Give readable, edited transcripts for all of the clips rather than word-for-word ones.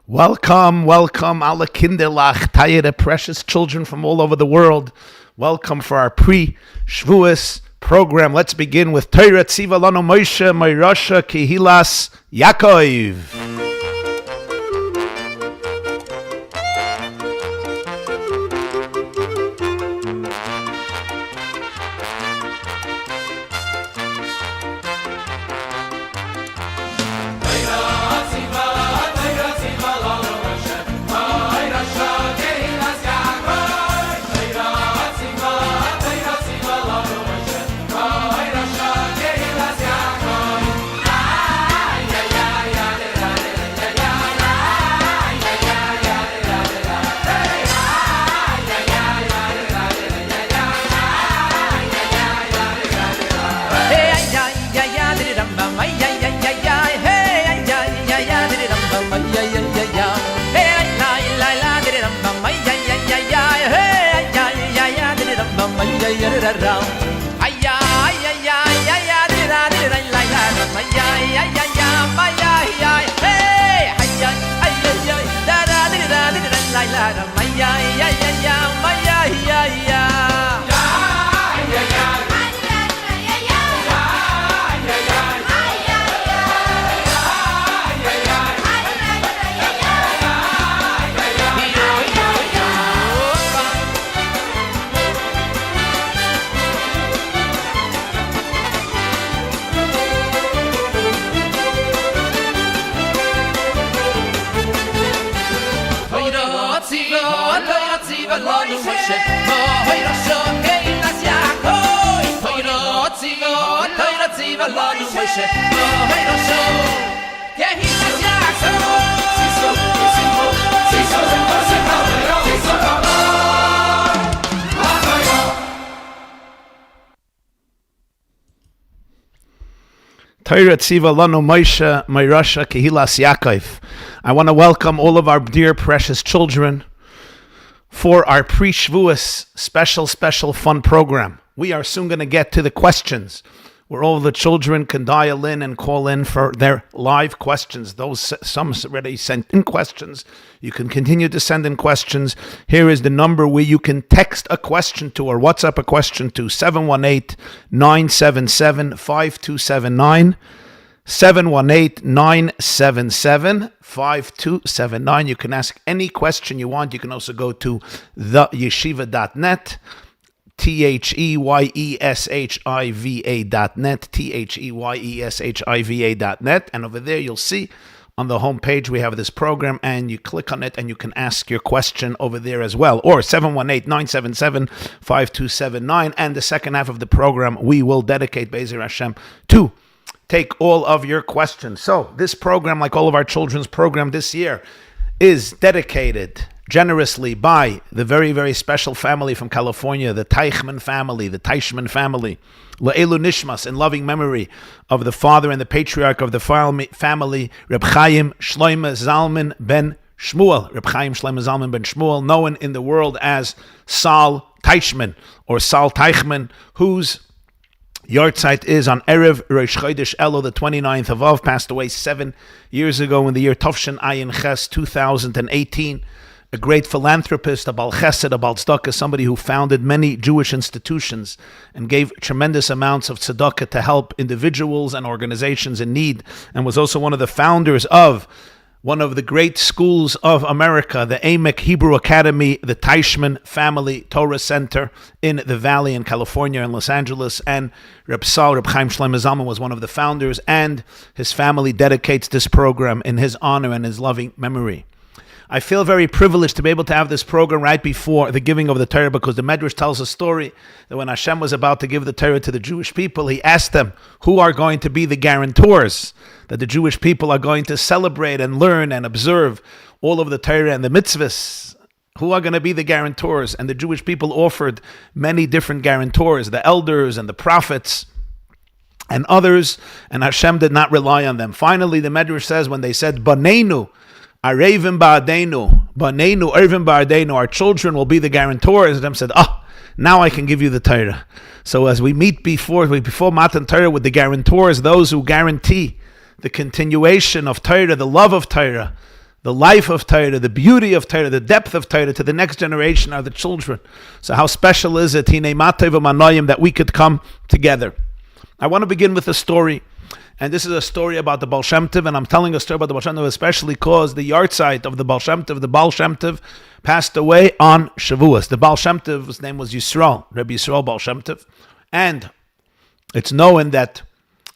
Welcome, alle Kinderlach, Tayere, precious children from all over the world. Welcome for our Pre-Shavuos program. Let's begin with Torah Tziva Lanu Moshe Meirasha Kehilas Yaakov. Torah Tziva Lanu Moshe Meirasha Kehilas Yaakov. I want to welcome all of our dear precious children for our Pre-Shavuos special fun program. We are soon going to get to the questions where all the children can dial in and call in for their live questions. Some already sent in questions. You can continue to send in questions. Here is the number where you can text a question to or WhatsApp a question to 718-977-5279. 718-977-5279. You can ask any question you want. You can also go to theyeshiva.net. THEYESHIVA.net, THEYESHIVA.net, and over there you'll see on the homepage we have this program, and you click on it and you can ask your question over there as well, or 718-977-5279, and the second half of the program we will dedicate Be'ezer Hashem to take all of your questions. So this program, like all of our children's program this year, is dedicated generously by the very, very special family from California, the Teichman family, the Teichman family. Le'elu Nishmas, in loving memory of the father and the patriarch of the family, Reb Chaim Shloime Zalman ben Shmuel. Reb Chaim Shloime Zalman ben Shmuel, known in the world as Sal Teichman or Sal Teichman, whose Yartzeit is on Erev Rosh Chodesh Elul, the 29th of Av, passed away 7 years ago in the year Tovshin Ayin Ches 2018. A great philanthropist, a Baal Chesed, a Baal Tzedakah, somebody who founded many Jewish institutions and gave tremendous amounts of tzedakah to help individuals and organizations in need, and was also one of the founders of one of the great schools of America, the Amek Hebrew Academy, the Teichman Family Torah Center in the Valley in California and Los Angeles. And Reb Chaim Shloime Zalman was one of the founders, and his family dedicates this program in his honor and his loving memory. I feel very privileged to be able to have this program right before the giving of the Torah, because the Medrash tells a story that when Hashem was about to give the Torah to the Jewish people, he asked them who are going to be the guarantors that the Jewish people are going to celebrate and learn and observe all of the Torah and the mitzvahs. Who are going to be the guarantors? And the Jewish people offered many different guarantors, the elders and the prophets and others, and Hashem did not rely on them. Finally, the Medrash says when they said, Banenu, Arevim Ba'adenu, Banenu, Ervim Ba'adenu, our children will be the guarantors, Hashem said, now I can give you the Torah. So as we meet before Matan Torah with the guarantors, those who guarantee the continuation of Torah, the love of Torah, the life of Torah, the beauty of Torah, the depth of Torah to the next generation are the children. So how special is it, Hinei Matei v'Manoyim, that we could come together? I want to begin with a story. And this is a story about the Baal Shem Tov, and I'm telling a story about the Baal Shem Tov especially because the yahrzeit of the Baal Shem Tov, passed away on Shavuos. The Baal Shem Tov's name was Yisrael, Rabbi Yisrael Baal Shem Tov. And it's known that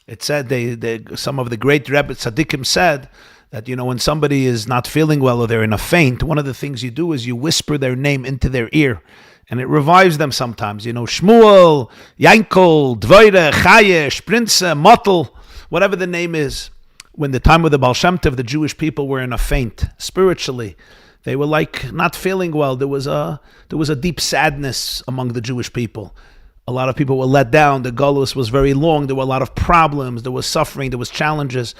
it said, some of the great Rebbe Tzaddikim said, that, when somebody is not feeling well or they're in a faint, one of the things you do is you whisper their name into their ear. And it revives them sometimes. Shmuel, Yankel, Dvoire, Chaye, Sprinze, Motel, whatever the name is. When the time of the Baal Shem Tov, the Jewish people were in a faint spiritually. They were like not feeling well. There was a deep sadness among the Jewish people. A lot of people were let down. The Golus was very long. There were a lot of problems. There was suffering. There was challenges.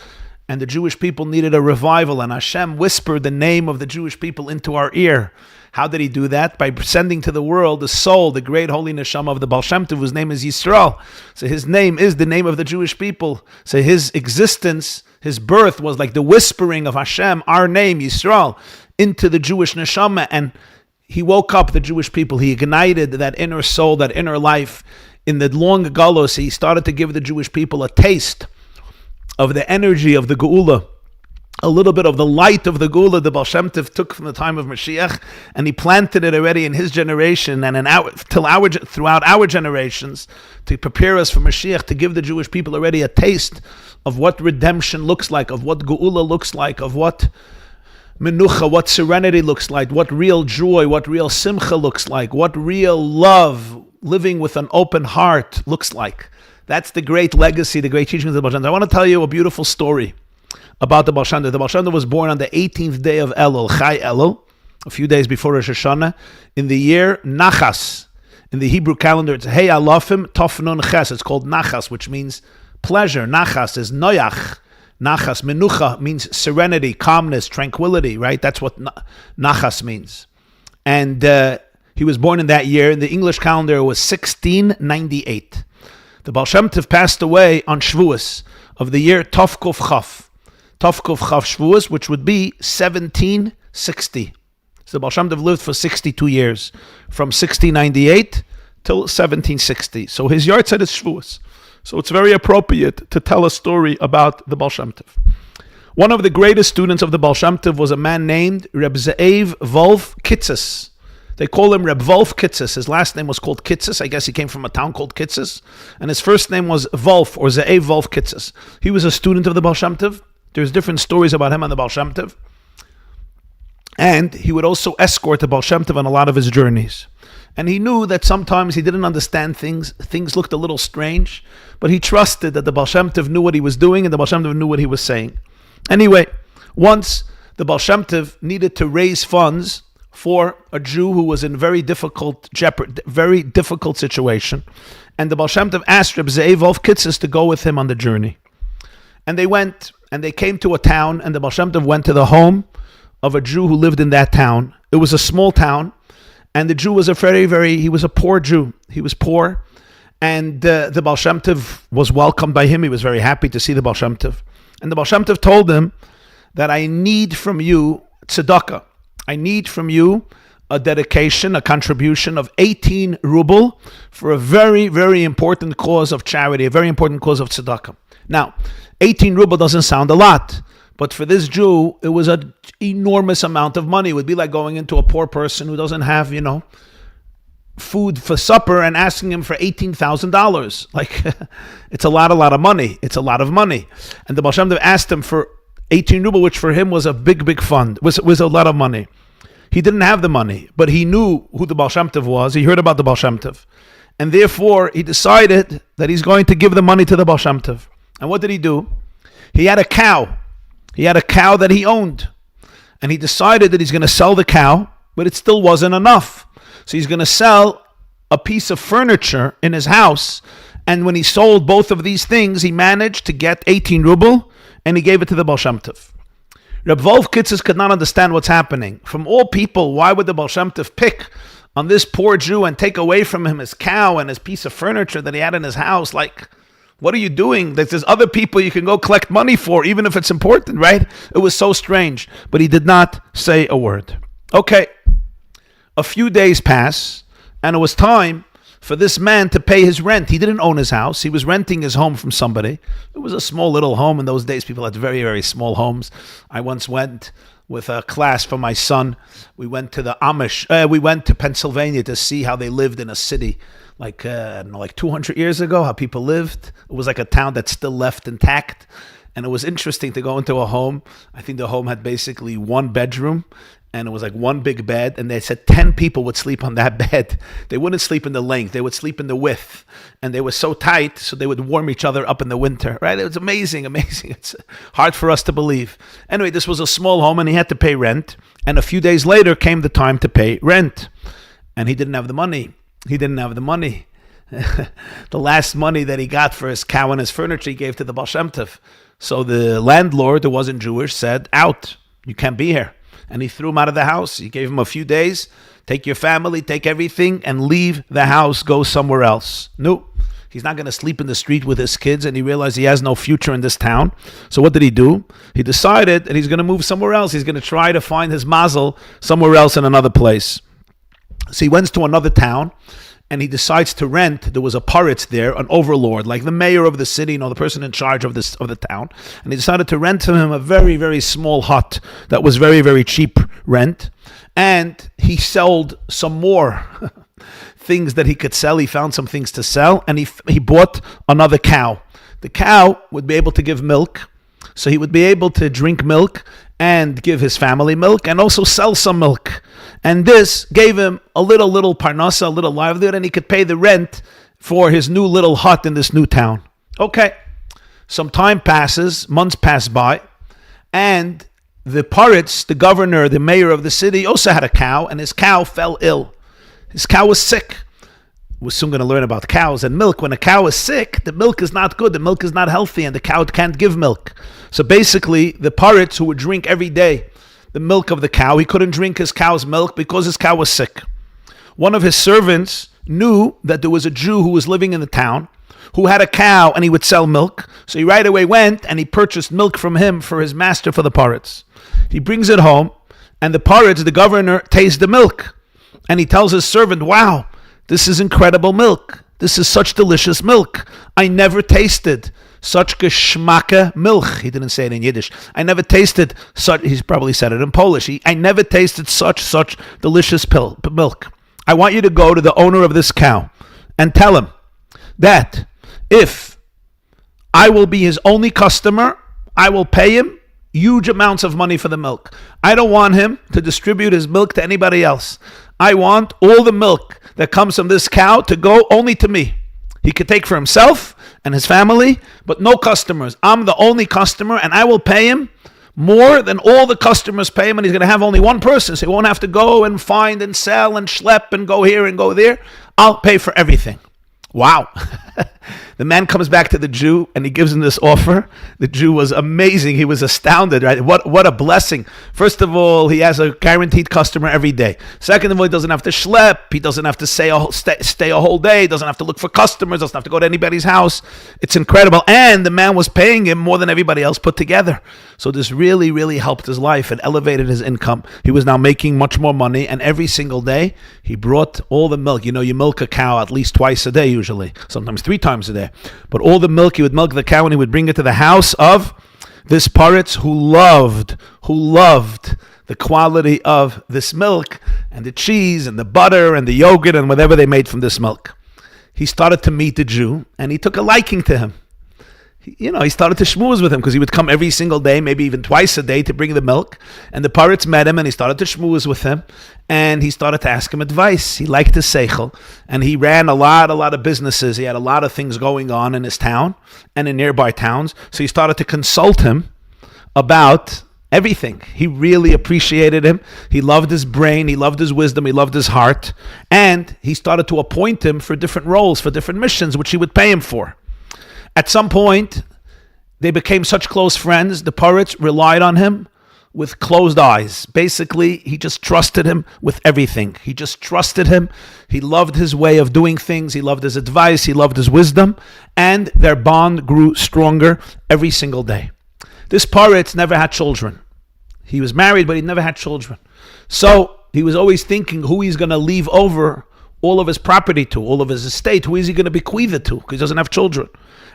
And the Jewish people needed a revival. And Hashem whispered the name of the Jewish people into our ear. How did he do that? By sending to the world the soul, the great holy neshama of the Baal Shem Tov, whose name is Yisrael. So his name is the name of the Jewish people. So his existence, his birth was like the whispering of Hashem, our name, Yisrael, into the Jewish neshama. And he woke up the Jewish people. He ignited that inner soul, that inner life. In the long galus, he started to give the Jewish people a taste of the energy of the Geula, a little bit of the light of the Geula the Baal Shem Tov took from the time of Mashiach, and he planted it already in his generation and throughout our generations to prepare us for Mashiach, to give the Jewish people already a taste of what redemption looks like, of what Geula looks like, of what Menucha, what serenity looks like, what real joy, what real simcha looks like, what real love, living with an open heart looks like. That's the great legacy, the great teachings of the Baal Shem Tov. I want to tell you a beautiful story about the Baal Shem Tov. The Baal Shem Tov was born on the 18th day of Elul, Chai Elul, a few days before Rosh Hashanah, in the year Nachas. In the Hebrew calendar, it's Hey Alofim Tov Nun Ches. It's called Nachas, which means pleasure. Nachas is Noyach. Nachas, Menucha, means serenity, calmness, tranquility, right? That's what Nachas means. And he was born in that year. In the English calendar, it was 1698. The Baal Shem Tov passed away on Shavuos of the year Tov Kuf Chaf. Tov Kuf Chaf Shavuos, which would be 1760. So the Baal Shem Tov lived for 62 years, from 1698 till 1760. So his yahrzeit is Shavuos. So it's very appropriate to tell a story about the Baal Shem Tov. One of the greatest students of the Baal Shem Tov was a man named Reb Ze'ev Wolf Kitzes. They call him Reb Wolf Kitzes. His last name was called Kitzes. I guess he came from a town called Kitzes. And his first name was Wolf, or Ze'ev Wolf Kitzes. He was a student of the Baal Shem Tov. There's different stories about him on the Baal Shem Tov. And he would also escort the Baal Shem Tov on a lot of his journeys. And he knew that sometimes he didn't understand things. Things looked a little strange. But he trusted that the Baal Shem Tov knew what he was doing and the Baal Shem Tov knew what he was saying. Anyway, once the Baal Shem Tov needed to raise funds for a Jew who was in very difficult situation. And the Baal Shem Tov asked Reb Ze'ev Wolf Kitzes to go with him on the journey. And they went, and they came to a town, and the Baal Shem Tov went to the home of a Jew who lived in that town. It was a small town, and the Jew was he was a poor Jew. He was poor, and the Baal Shem Tov was welcomed by him. He was very happy to see the Baal Shem Tov. And the Baal Shem Tov told him that I need from you tzedakah. I need from you a dedication, a contribution of 18 ruble for a very, very important cause of charity, a very important cause of tzedakah. Now, 18 ruble doesn't sound a lot, but for this Jew, it was an enormous amount of money. It would be like going into a poor person who doesn't have, food for supper and asking him for $18,000. Like, it's a lot of money. It's a lot of money. And the Baal Shem Tov asked him for 18 ruble, which for him was a big fund, was a lot of money. He didn't have the money, but he knew who the Baal Shem Tov was. He heard about the Baal Shem Tov. And therefore, he decided that he's going to give the money to the Baal Shem Tov. And what did he do? He had a cow. He had a cow that he owned. And he decided that he's going to sell the cow, but it still wasn't enough. So he's going to sell a piece of furniture in his house. And when he sold both of these things, he managed to get 18 ruble, and he gave it to the Baal Shem Tov. Reb Wolf Kitzes could not understand what's happening. From all people, why would the Baal Shem Tov pick on this poor Jew and take away from him his cow and his piece of furniture that he had in his house? Like, What are you doing? There's other people you can go collect money for, even if it's important, right? It was so strange. But he did not say a word. Okay. A few days pass, and it was time for this man to pay his rent. He didn't own his house. He was renting his home from somebody. It was a small little home. In those days, people had very, very small homes. I once went with a class for my son. We went to the Amish. We went to Pennsylvania to see how they lived in a city like 200 years ago, how people lived. It was like a town that's still left intact. And it was interesting to go into a home. I think the home had basically one bedroom, and it was like one big bed. And they said 10 people would sleep on that bed. They wouldn't sleep in the length. They would sleep in the width. And they were so tight, so they would warm each other up in the winter, right? It was amazing. It's hard for us to believe. Anyway, this was a small home, and he had to pay rent. And a few days later came the time to pay rent. And he didn't have the money. The last money that he got for his cow and his furniture, he gave to the Baal Shem Tov. So the landlord, who wasn't Jewish, said, out, you can't be here. And he threw him out of the house. He gave him a few days, take your family, take everything, and leave the house, go somewhere else. No, he's not going to sleep in the street with his kids, and he realized he has no future in this town. So what did he do? He decided that he's going to move somewhere else. He's going to try to find his mazel somewhere else in another place. So he went to another town, and he decides to rent. There was a paritz there, an overlord, like the mayor of the city, the person in charge of the town. And he decided to rent to him a very, very small hut that was very, very cheap rent. And he sold some more things that he could sell. He found some things to sell, and he bought another cow. The cow would be able to give milk, so he would be able to drink milk and give his family milk and also sell some milk. And this gave him a little parnasa, a little livelihood, and he could pay the rent for his new little hut in this new town. Okay, some time passes, months pass by, and the paritz, the governor, the mayor of the city, also had a cow, and his cow fell ill. His cow was sick. We're soon going to learn about cows and milk. When a cow is sick, the milk is not good, the milk is not healthy, and the cow can't give milk. So basically, the paritz who would drink every day the milk of the cow, he couldn't drink his cow's milk because his cow was sick. One of his servants knew that there was a Jew who was living in the town who had a cow and he would sell milk. So he right away went and he purchased milk from him for his master, for the paritz. He brings it home, and the paritz, the governor, tastes the milk. And he tells his servant, wow, this is incredible milk. This is such delicious milk. I never tasted such geschmacke milk. He didn't say it in Yiddish. I never tasted such, he's probably said it in Polish. I never tasted such delicious milk. I want you to go to the owner of this cow and tell him that if I will be his only customer, I will pay him huge amounts of money for the milk. I don't want him to distribute his milk to anybody else. I want all the milk that comes from this cow to go only to me. He could take for himself and his family, but no customers. I'm the only customer, and I will pay him more than all the customers pay him, and he's going to have only one person, so he won't have to go and find and sell and schlep and go here and go there. I'll pay for everything. Wow. The man comes back to the Jew and he gives him this offer. The Jew was amazing. He was astounded, right? What a blessing. First of all, he has a guaranteed customer every day. Second of all, he doesn't have to schlep. He doesn't have to stay a whole day. He doesn't have to look for customers. Doesn't have to go to anybody's house. It's incredible. And the man was paying him more than everybody else put together. So this really, really helped his life and elevated his income. He was now making much more money. And every single day, he brought all the milk. You milk a cow at least twice a day usually. Sometimes 3 times a day. But all the milk, he would milk the cow and he would bring it to the house of this paritz who loved the quality of this milk and the cheese and the butter and the yogurt and whatever they made from this milk. He started to meet the Jew and he took a liking to him. He started to schmooze with him because he would come every single day, maybe even twice a day, to bring the milk. And the paritz met him and he started to schmooze with him. And he started to ask him advice. He liked his seichel. And he ran a lot of businesses. He had a lot of things going on in his town and in nearby towns. So he started to consult him about everything. He really appreciated him. He loved his brain. He loved his wisdom. He loved his heart. And he started to appoint him for different roles, for different missions, which he would pay him for. At some point, they became such close friends. The paritz relied on him with closed eyes. Basically, he just trusted him with everything. He just trusted him. He loved his way of doing things. He loved his advice. He loved his wisdom. And their bond grew stronger every single day. This Paritz never had children. He was married, but he never had children. So he was always thinking who he's going to leave over all of his property to, all of his estate. Who is he going to bequeath it to? Because he doesn't have children.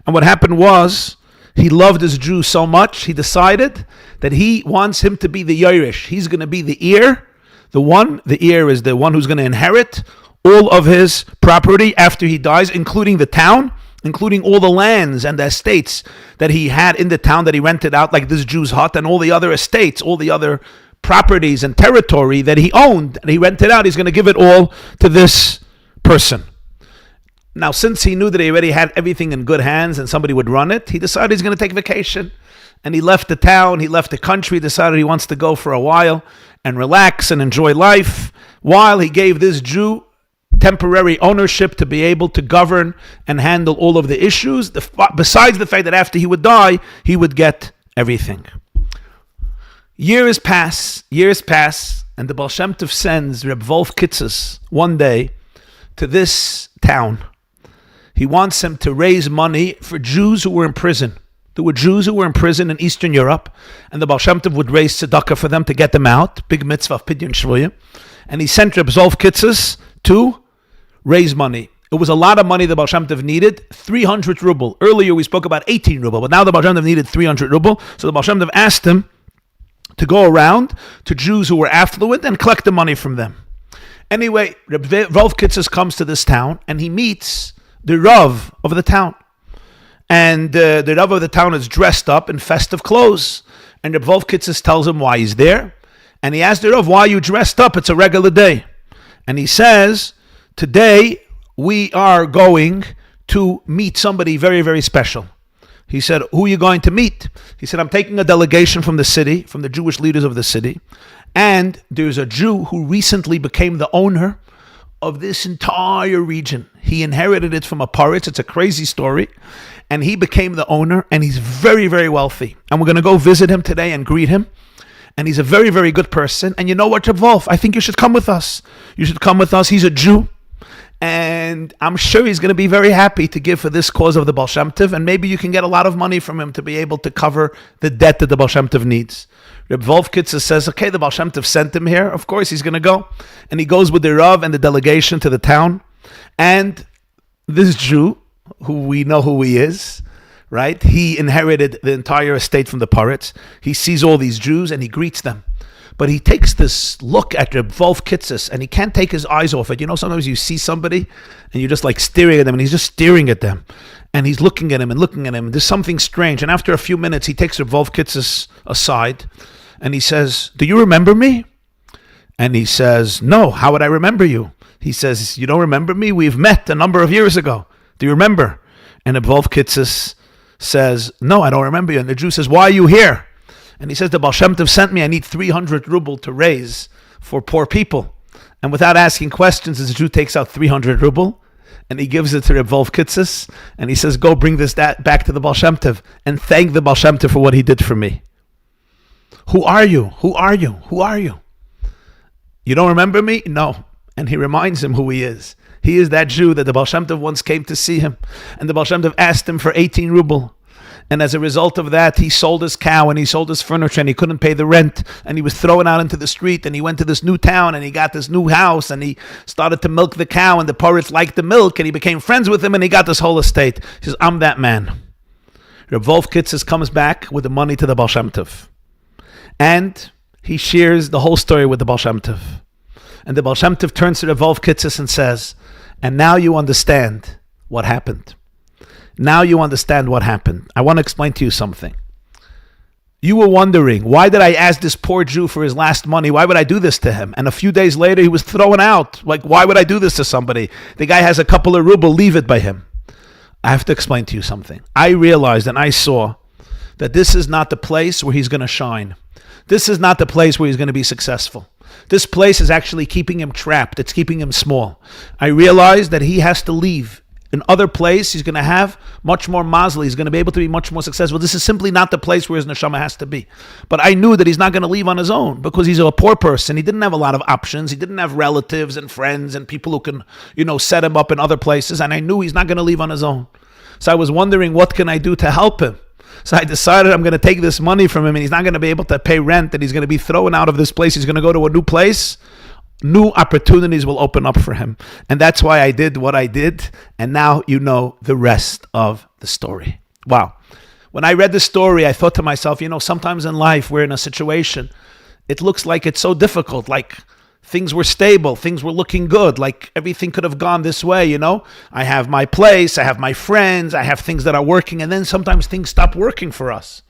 And what happened was, he loved his Jew so much, he decided that he wants him to be the Yerush. He's going to be the heir. The heir is the one who's going to inherit all of his property after he dies, including the town, including all the lands and the estates that he had in the town that he rented out, like this Jew's hut, and all the other estates, all the other properties and territory that he owned and he rented out. He's going to give it all to this person. Now, since he knew that he already had everything in good hands and somebody would run it, he decided he's going to take vacation. And he left the town, he left the country, decided he wants to go for a while and relax and enjoy life, while he gave this Jew temporary ownership to be able to govern and handle all of the issues, besides the fact that after he would die, he would get everything. Years pass, and the Baal Shem Tov sends Reb Wolf Kitzes one day to this town. He wants him to raise money for Jews who were in prison. There were Jews who were in prison in Eastern Europe, and the Baal Shem Tov would raise tzedakah for them to get them out. Big mitzvah of Pidyon Shvuyim. And he sent Reb Wolf Kitzes to raise money. It was a lot of money the Baal Shem Tov needed, 300 ruble. Earlier we spoke about 18 ruble, but now the Baal Shem Tov needed 300 ruble. So the Baal Shem Tov asked him to go around to Jews who were affluent and collect the money from them. Anyway, Reb Wolf Kitzes comes to this town, and he meets the Rav of the town. And the Rav of the town is dressed up in festive clothes. And Reb Wolf Kitzes tells him why he's there. And he asks the Rav, why are you dressed up? It's a regular day. And he says, today we are going to meet somebody very, very special. He said, who are you going to meet? He said, I'm taking a delegation from the city, from the Jewish leaders of the city. And there's a Jew who recently became the owner of this entire region. He inherited it from a Paritz. It's a crazy story. And he became the owner, and he's very, very wealthy. And we're going to go visit him today and greet him. And he's a very, very good person. And you know what, Reb Wolf? I think you should come with us. You should come with us. He's a Jew. And I'm sure he's going to be very happy to give for this cause of the Baal Shem Tov. And maybe you can get a lot of money from him to be able to cover the debt that the Baal Shem Tov needs. Reb Wolf Kitzes says, okay, the Baal Shem Tov sent him here. Of course, he's going to go. And he goes with the Rav and the delegation to the town. And this Jew, who we know who he is, right? He inherited the entire estate from the Paritz. He sees all these Jews and he greets them. But he takes this look at Reb Wolf Kitzes and he can't take his eyes off it. You know, sometimes you see somebody and you're just like staring at them, and he's just staring at them. And he's looking at him and looking at him. There's something strange. And after a few minutes, he takes Reb Wolf Kitzes aside and he says, do you remember me? And he says, no, how would I remember you? He says, you don't remember me? We've met a number of years ago. Do you remember? And Reb Wolf Kitzes says, no, I don't remember you. And the Jew says, why are you here? And he says, the Baal Shem Tov sent me. I need 300 ruble to raise for poor people. And without asking questions, the Jew takes out 300 ruble and he gives it to Reb Wolf Kitzes. And he says, go bring this back to the Baal Shem Tov and thank the Baal Shem Tov for what he did for me. Who are you? Who are you? Who are you? You don't remember me? No. And he reminds him who he is. He is that Jew that the Baal Shem Tov once came to see him. And the Baal Shem Tov asked him for 18 ruble. And as a result of that, he sold his cow and he sold his furniture and he couldn't pay the rent. And he was thrown out into the street and he went to this new town and he got this new house and he started to milk the cow and the Paritz liked the milk and he became friends with him and he got this whole estate. He says, I'm that man. Reb Wolf Kitzes comes back with the money to the Baal Shem Tov. And he shares the whole story with the Baal Shem Tov. And the Baal Shem Tov turns to Reb Wolf Kitzes and says, and now you understand what happened. Now you understand what happened. I want to explain to you something. You were wondering, why did I ask this poor Jew for his last money? Why would I do this to him? And a few days later, he was thrown out. Like, why would I do this to somebody? The guy has a couple of ruble, leave it by him. I have to explain to you something. I realized and I saw that this is not the place where he's going to shine. This is not the place where he's going to be successful. This place is actually keeping him trapped. It's keeping him small. I realized that he has to leave in other place, he's going to have much more mazel. He's going to be able to be much more successful. This is simply not the place where his neshama has to be. But I knew that he's not going to leave on his own because he's a poor person. He didn't have a lot of options. He didn't have relatives and friends and people who can, set him up in other places. And I knew he's not going to leave on his own. So I was wondering, what can I do to help him? So I decided I'm going to take this money from him, and he's not going to be able to pay rent, and he's going to be thrown out of this place. He's going to go to a new place. New opportunities will open up for him. And that's why I did what I did. And now you know the rest of the story. Wow. When I read the story, I thought to myself, sometimes in life we're in a situation, it looks like it's so difficult, like things were stable, things were looking good, like everything could have gone this way, I have my place, I have my friends, I have things that are working, and then sometimes things stop working for us.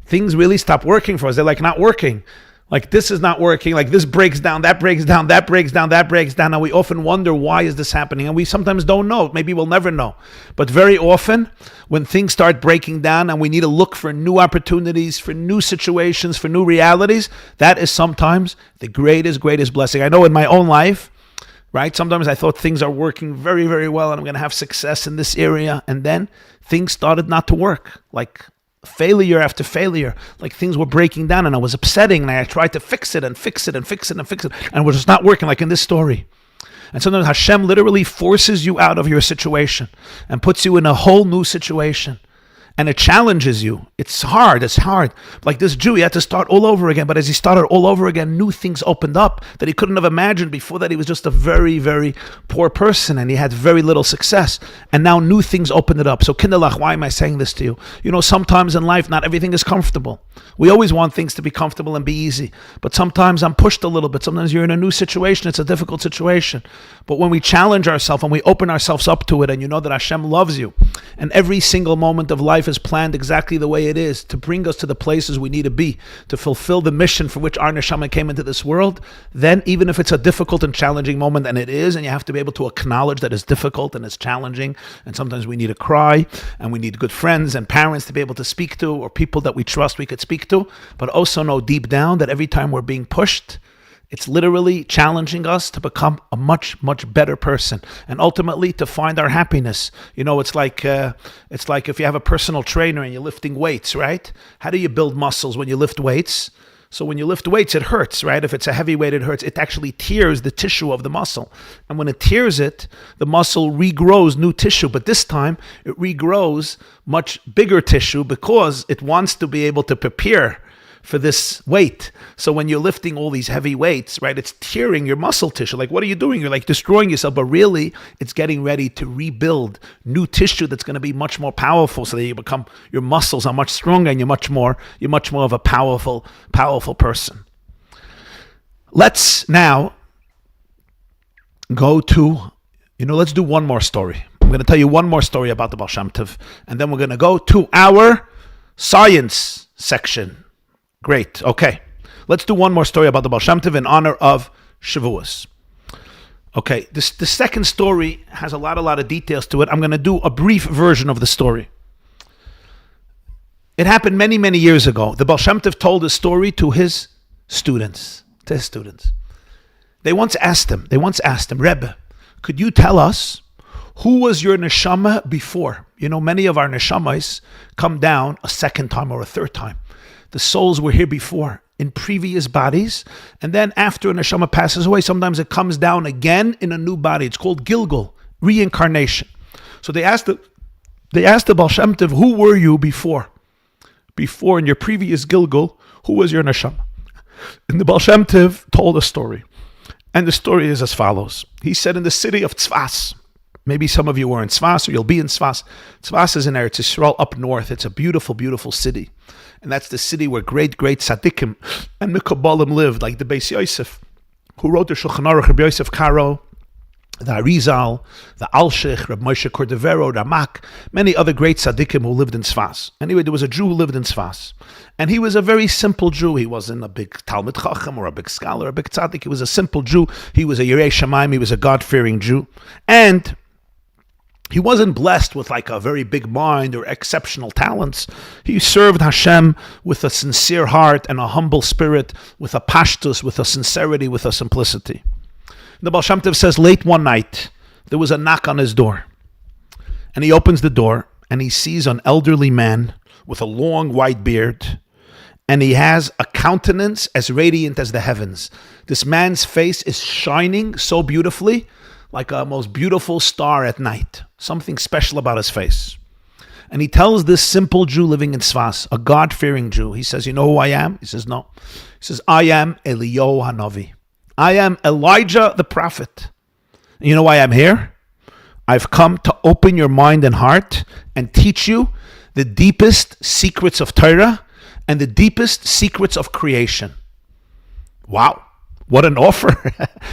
Things really stop working for us. They're like not working. Like this is not working, like this breaks down, that breaks down, that breaks down, that breaks down. And we often wonder, why is this happening? And we sometimes don't know. Maybe we'll never know. But very often, when things start breaking down and we need to look for new opportunities, for new situations, for new realities, that is sometimes the greatest blessing. I know in my own life, right? Sometimes I thought things are working very, very well and I'm going to have success in this area. And then things started not to work. Like failure after failure, like things were breaking down and I was upsetting and I tried to fix it and it was just not working, like in this story. And sometimes Hashem literally forces you out of your situation and puts you in a whole new situation. And it challenges you. It's hard. Like this Jew, he had to start all over again. But as he started all over again, new things opened up that he couldn't have imagined. Before that, he was just a very, very poor person and he had very little success. And now new things opened it up. So Kinderlach, why am I saying this to you? Sometimes in life, not everything is comfortable. We always want things to be comfortable and be easy. But sometimes I'm pushed a little bit. Sometimes you're in a new situation. It's a difficult situation. But when we challenge ourselves and we open ourselves up to it and you know that Hashem loves you and every single moment of life is planned exactly the way it is to bring us to the places we need to be, to fulfill the mission for which our neshama came into this world, then even if it's a difficult and challenging moment, and it is, and you have to be able to acknowledge that it's difficult and it's challenging, and sometimes we need to cry, and we need good friends and parents to be able to speak to, or people that we trust we could speak to, but also know deep down that every time we're being pushed, it's literally challenging us to become a much, much better person and ultimately to find our happiness. It's like if you have a personal trainer and you're lifting weights, right? How do you build muscles when you lift weights? So when you lift weights, it hurts, right? If it's a heavy weight, it hurts. It actually tears the tissue of the muscle. And when it tears it, the muscle regrows new tissue. But this time, it regrows much bigger tissue because it wants to be able to prepare for this weight. So when you're lifting all these heavy weights, right, it's tearing your muscle tissue. Like, what are you doing? You're like destroying yourself, but really it's getting ready to rebuild new tissue that's going to be much more powerful so that your muscles are much stronger and you're much more of a powerful person. Let's now go to, let's do one more story. I'm going to tell you one more story about the Baal Shem Tov, and then we're going to go to our science section. Great. Okay. Let's do one more story about the Baal Shem Tov in honor of Shavuos. Okay. The second story has a lot of details to it. I'm going to do a brief version of the story. It happened many, many years ago. The Baal Shem Tov told a story to his students. They once asked him, Rebbe, could you tell us who was your neshama before? Many of our neshamas come down a second time or a third time. The souls were here before in previous bodies, and then after a neshama passes away, sometimes it comes down again in a new body. It's called Gilgul, reincarnation. So they asked the Baal Shem Tov, who were you before? Before in your previous Gilgul, who was your neshama? And the Baal Shem Tov told a story, and the story is as follows. He said, in the city of Tzfas, maybe some of you were in Tzfas or you'll be in Tzfas. Tzfas is in Eretz Yisrael up north. It's a beautiful, beautiful city. And that's the city where great tzaddikim and Mikabalim lived, like the Beis Yosef, who wrote the Shulchan Aruch, Rabbi Yosef Karo, the Arizal, the Alshich, Rabbi Moshe Cordovero, Ramak, many other great tzaddikim who lived in Tzfas. Anyway, there was a Jew who lived in Tzfas. And he was a very simple Jew. He wasn't a big Talmid Chacham or a big scholar, a big tzaddik. He was a simple Jew. He was a Yirei Shamayim. He was a God-fearing Jew. And he wasn't blessed with like a very big mind or exceptional talents. He served Hashem with a sincere heart and a humble spirit, with a pashtus, with a sincerity, with a simplicity. The Baal Shem Tov says late one night, there was a knock on his door. And he opens the door and he sees an elderly man with a long white beard, and he has a countenance as radiant as the heavens. This man's face is shining so beautifully, like a most beautiful star at night. Something special about his face. And he tells this simple Jew living in Tzfas, a God-fearing Jew, he says, you know who I am? He says, no. He says, I am Eliyahu Hanavi. I am Elijah the prophet. And you know why I'm here? I've come to open your mind and heart and teach you the deepest secrets of Torah and the deepest secrets of creation. Wow, what an offer.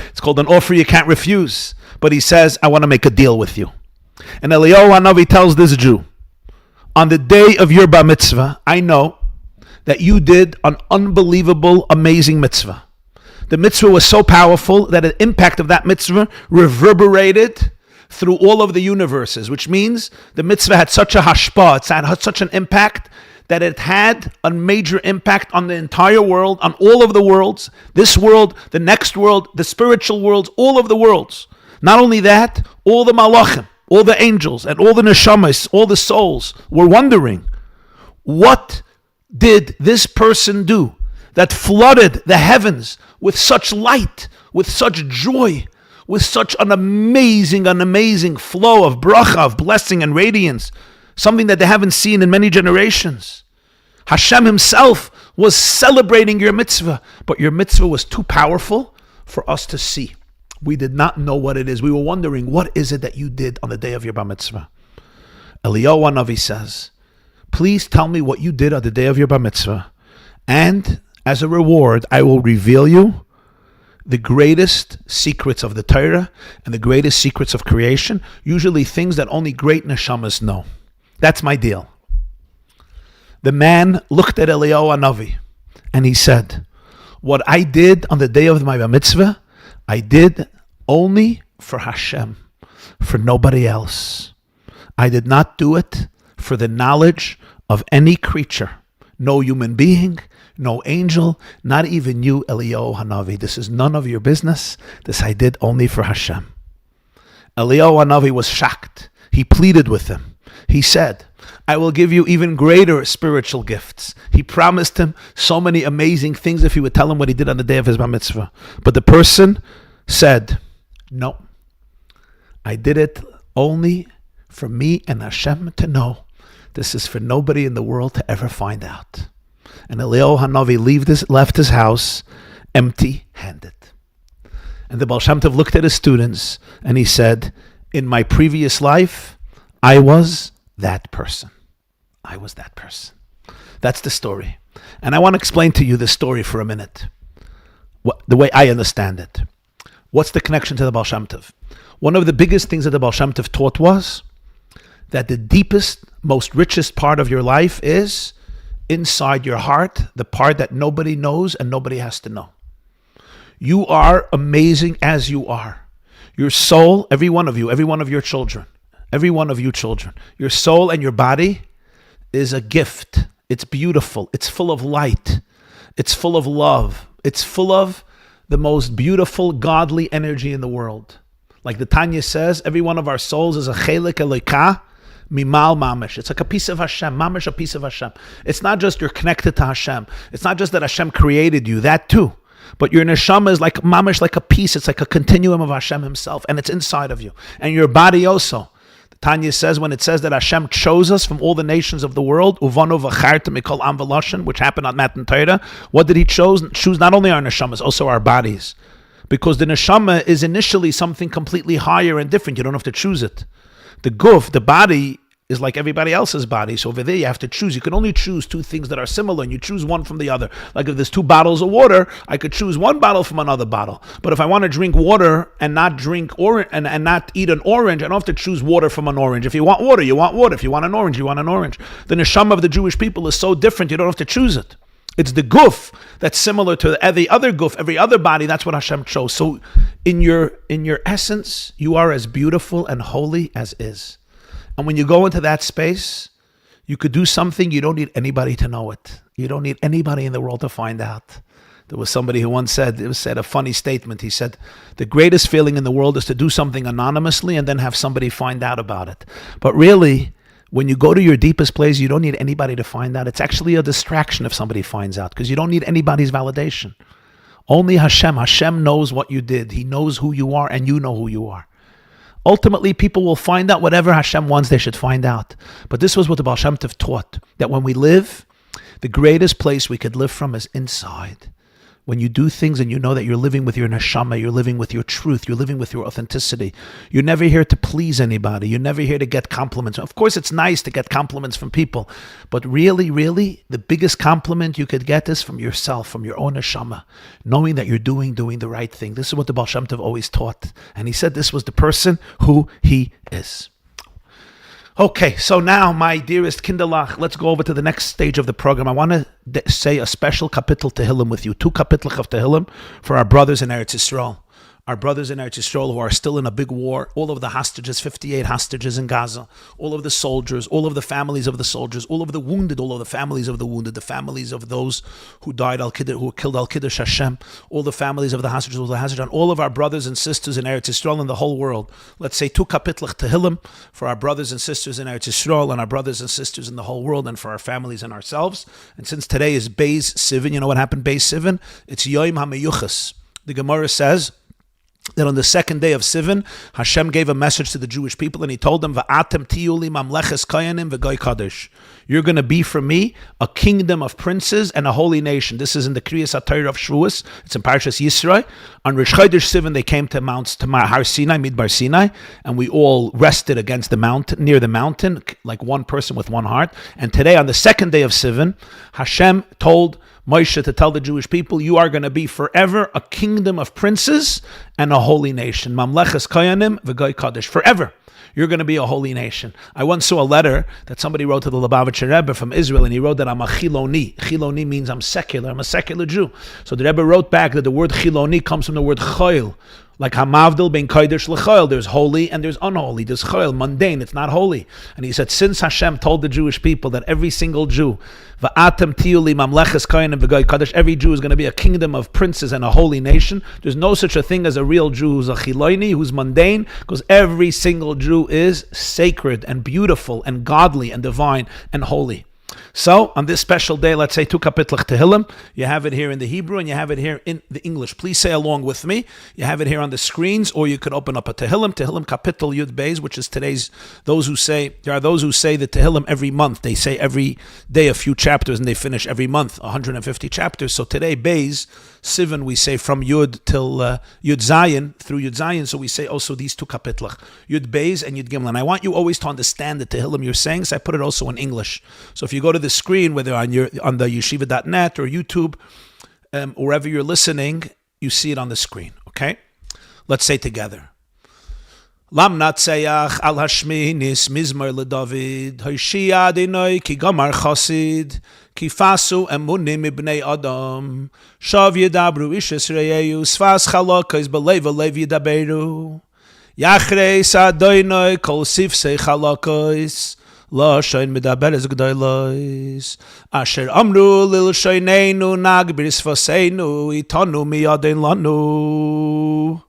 It's called an offer you can't refuse. But he says, I want to make a deal with you. And Eliyahu Hanavi tells this Jew, on the day of your bar mitzvah, I know that you did an unbelievable, amazing mitzvah. The mitzvah was so powerful that the impact of that mitzvah reverberated through all of the universes, which means the mitzvah had such a hashpah, it had such an impact that it had a major impact on the entire world, on all of the worlds, this world, the next world, the spiritual worlds, all of the worlds. Not only that, all the malachim, all the angels, and all the neshamas, all the souls were wondering, what did this person do that flooded the heavens with such light, with such joy, with such an amazing flow of bracha, of blessing and radiance, something that they haven't seen in many generations. Hashem himself was celebrating your mitzvah, but your mitzvah was too powerful for us to see. We did not know what it is. We were wondering, what is it that you did on the day of your bar mitzvah? Eliyahu Hanavi says, please tell me what you did on the day of your bar mitzvah, and as a reward, I will reveal you the greatest secrets of the Torah and the greatest secrets of creation, usually things that only great neshamas know. That's my deal. The man looked at Eliyahu Hanavi and he said, what I did on the day of my bar mitzvah, I did only for Hashem, for nobody else. I did not do it for the knowledge of any creature, no human being, no angel, not even you, Eliyahu Hanavi. This is none of your business. This I did only for Hashem. Eliyahu Hanavi was shocked. He pleaded with him. He said, I will give you even greater spiritual gifts. He promised him so many amazing things if he would tell him what he did on the day of his bar mitzvah. But the person said, no, I did it only for me and Hashem to know. This is for nobody in the world to ever find out. And Eliyahu Hanavi left his house empty-handed. And the Baal Shem Tov looked at his students and he said, in my previous life, I was that person. I was that person. That's the story. And I want to explain to you this story for a minute, the way I understand it. What's the connection to the Baal Shem Tov? One of the biggest things that the Baal Shem Tov taught was that the deepest, most richest part of your life is inside your heart, the part that nobody knows and nobody has to know. You are amazing as you are. Your soul, every one of you, every one of your children, every one of you children, your soul and your body is a gift. It's beautiful. It's full of light. It's full of love. It's full of the most beautiful, godly energy in the world. Like the Tanya says, every one of our souls is a chelik eloka mimal mamish. It's like a piece of Hashem, mamish, a piece of Hashem. It's not just you're connected to Hashem. It's not just that Hashem created you, that too. But your neshama is like mamish, like a piece. It's like a continuum of Hashem himself, and it's inside of you. And your body also. Tanya says, when it says that Hashem chose us from all the nations of the world, uvanu v'chartem mikol am v'loshen, which happened on Matan Torah, what did he choose? Choose not only our neshamas, also our bodies. Because the neshama is initially something completely higher and different. You don't have to choose it. The guf, the body, is like everybody else's body. So over there you have to choose. You can only choose two things that are similar, and you choose one from the other. Like if there's 2 bottles of water, I could choose one bottle from another bottle. But if I want to drink water and not drink and not eat an orange, I don't have to choose water from an orange. If you want water, you want water. If you want an orange, you want an orange. The neshama of the Jewish people is so different, you don't have to choose it. It's the guf that's similar to every other guf, every other body. That's what Hashem chose. So in your essence, you are as beautiful and holy as is. And when you go into that space, you could do something, you don't need anybody to know it. You don't need anybody in the world to find out. There was somebody who once said a funny statement. He said, the greatest feeling in the world is to do something anonymously and then have somebody find out about it. But really, when you go to your deepest place, you don't need anybody to find out. It's actually a distraction if somebody finds out, because you don't need anybody's validation. Only Hashem. Hashem knows what you did. He knows who you are, and you know who you are. Ultimately, people will find out whatever Hashem wants they should find out. But this was what the Baal Shem Tov taught, that when we live, the greatest place we could live from is inside. When you do things and you know that you're living with your neshama, you're living with your truth, you're living with your authenticity. You're never here to please anybody. You're never here to get compliments. Of course, it's nice to get compliments from people, but really, the biggest compliment you could get is from yourself, from your own neshama, knowing that you're doing the right thing. This is what the Baal Shem Tov always taught. And he said this was the person who he is. Okay, so now, my dearest Kinderlach, let's go over to the next stage of the program. I want to say a special kapitel Tehillim with you, 2 kapitels of Tehillim for our brothers in Eretz Yisrael. Our brothers in Eretz Yisrael who are still in a big war, all of the hostages, 58 hostages in Gaza, all of the soldiers, all of the families of the soldiers, all of the wounded, all of the families of the wounded, the families of those who died, who were killed al-Kiddush Hashem, all the families of the hostages, and all of our brothers and sisters in Eretz Yisrael and the whole world. Let's say 2 kapitels Tehillim for our brothers and sisters in Eretz Yisrael and our brothers and sisters in the whole world, and for our families and ourselves. And since today is Beis Sivan, you know what happened Beis Sivan? It's Yom HaMeyuchas. The Gemara says that on the second day of Sivan, Hashem gave a message to the Jewish people, and he told them, "Va'atem tiyuli mamleches kayanim v'goy kadosh." You're going to be for me a kingdom of princes and a holy nation. This is in the Kriyas HaTorah of Shavuos. It's in Parashas Yisro. On Rosh Chodesh Sivan, they came to Har Sinai, Midbar Sinai, and we all rested against the mountain, near the mountain, like one person with one heart. And today, on the second day of Sivan, Hashem told Moshe to tell the Jewish people, you are going to be forever a kingdom of princes and a holy nation. Mamleches kayanim v'goy kadosh. Forever. You're going to be a holy nation. I once saw a letter that somebody wrote to the Lubavitcher Rebbe from Israel, and he wrote that I'm a Chiloni. Chiloni means I'm secular. I'm a secular Jew. So the Rebbe wrote back that the word Chiloni comes from the word choil. Like Hamavdil ben Kodesh lechoil, there's holy and there's unholy. There's choil, mundane, it's not holy. And he said, since Hashem told the Jewish people that every single Jew, va'atem tiyuli mamleches kayanim v'goy kadosh, every Jew is going to be a kingdom of princes and a holy nation, there's no such a thing as a real Jew who's a chiloni, who's mundane, because every single Jew is sacred and beautiful and godly and divine and holy. So, on this special day, let's say 2 kapitels Tehillim. You have it here in the Hebrew and you have it here in the English. Please say along with me. You have it here on the screens, or you could open up a Tehillim Kapitel Yud Beis, which is today's, there are those who say the Tehillim every month. They say every day a few chapters and they finish every month 150 chapters. So today, Beis, Sivan, we say from Yud till Yud Zayin, through Yud Zayin. So we say also these 2 kapitels, Yud Beis and Yud Gimel. And I want you always to understand the Tehillim you're saying, so I put it also in English. So if you go to the screen, whether on the yeshiva.net or YouTube, wherever you're listening, you see it on the screen. Okay, let's say together. Lam natsayach al hashminis mizmor leDavid hoshia Adonai ki gamar chasid ki fasu emunim ibnei adam shav yedabru ish Yisraelu sfas chalokos belev alev yedaberu yachreis Adonai kol sifsei chalokos La shayn medaberes gdolos asher amru lil shaynenu nagbiris faseinu itanu miyaden lanu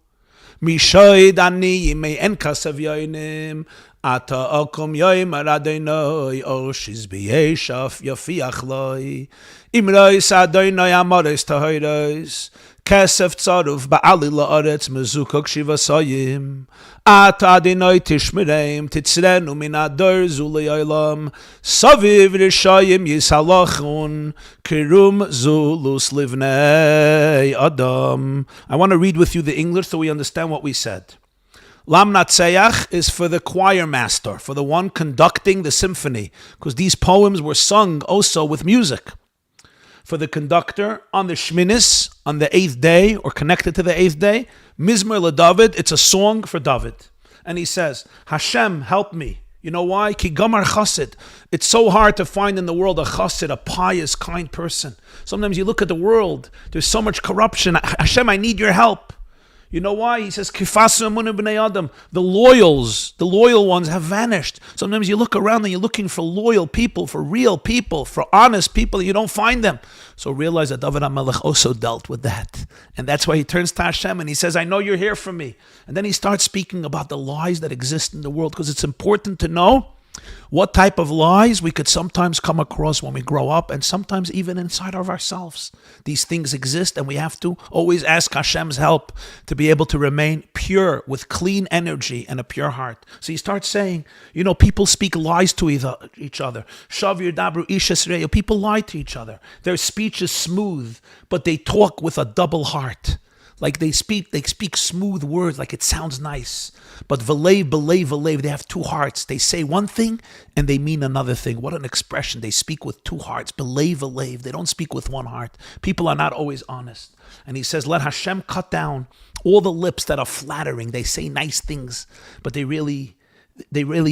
mishoyd ani me enkasav yoinim ata akum yoim aradinoi o shiz biyeshaf yafiach loy imrois adinoi amaris tahiros Kesef tzaruf ba'ali la'aretz mezukok shivasayim At adinoi tishmireim titzrenu min ador zuli olam Saviv rishayim yisalachun Kirum zulus livnei adam. I want to read with you the English so we understand what we said. Lam Natsayach is for the choir master, for the one conducting the symphony, because these poems were sung also with music. For the conductor on the Shminis, on the 8th day, or connected to the 8th day, Mizmor LeDavid, it's a song for David. And he says, Hashem, help me. You know why? Ki gamar chassid. It's so hard to find in the world a chassid, a pious, kind person. Sometimes you look at the world, there's so much corruption. Hashem, I need your help. You know why? He says, Kifasu emunah b'nei adam. The loyal ones have vanished. Sometimes you look around and you're looking for loyal people, for real people, for honest people, and you don't find them. So realize that David HaMelech also dealt with that. And that's why he turns to Hashem and he says, I know you're here for me. And then he starts speaking about the lies that exist in the world, because it's important to know what type of lies we could sometimes come across when we grow up, and sometimes even inside of ourselves. These things exist, and we have to always ask Hashem's help to be able to remain pure with clean energy and a pure heart. So he starts saying, people speak lies to each other. Shavir dabru ish esreyu. People lie to each other. Their speech is smooth, but they talk with a double heart. Like they speak smooth words, like it sounds nice. But v'leiv, they have two hearts. They say one thing and they mean another thing. What an expression. They speak with two hearts. V'leiv, they don't speak with one heart. People are not always honest. And he says, let Hashem cut down all the lips that are flattering. They say nice things, but they really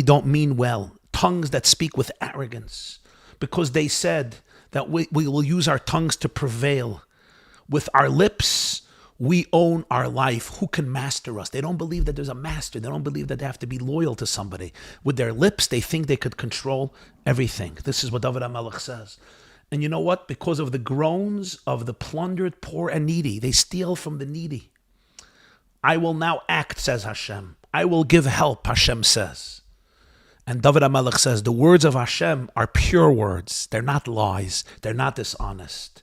don't mean well. Tongues that speak with arrogance, because they said that we will use our tongues to prevail. With our lips, we own our life. Who can master us? They don't believe that there's a master. They don't believe that they have to be loyal to somebody. With their lips, they think they could control everything. This is what David HaMelech says. And you know what? Because of the groans of the plundered, poor, and needy, they steal from the needy. I will now act, says Hashem. I will give help, Hashem says. And David HaMelech says, the words of Hashem are pure words. They're not lies. They're not dishonest.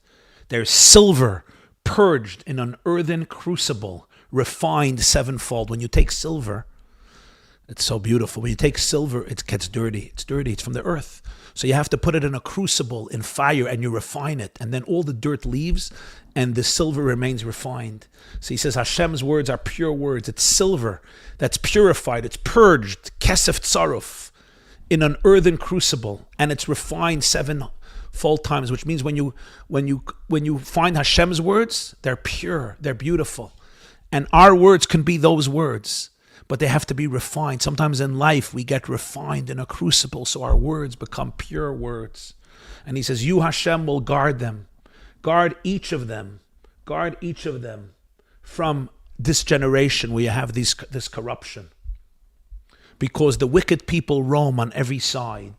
They're silver, purged in an earthen crucible, refined sevenfold. When you take silver, it's so beautiful. When you take silver, it gets dirty. It's dirty. It's from the earth. So you have to put it in a crucible in fire and you refine it. And then all the dirt leaves and the silver remains refined. So he says Hashem's words are pure words. It's silver that's purified. It's purged, kesef tzaruf, in an earthen crucible. And it's refined sevenfold times, which means when you find Hashem's words, they're pure, they're beautiful. And our words can be those words, but they have to be refined. Sometimes in life we get refined in a crucible, so our words become pure words. And he says, you, Hashem, will guard them. Guard each of them from this generation where you have this corruption. Because the wicked people roam on every side.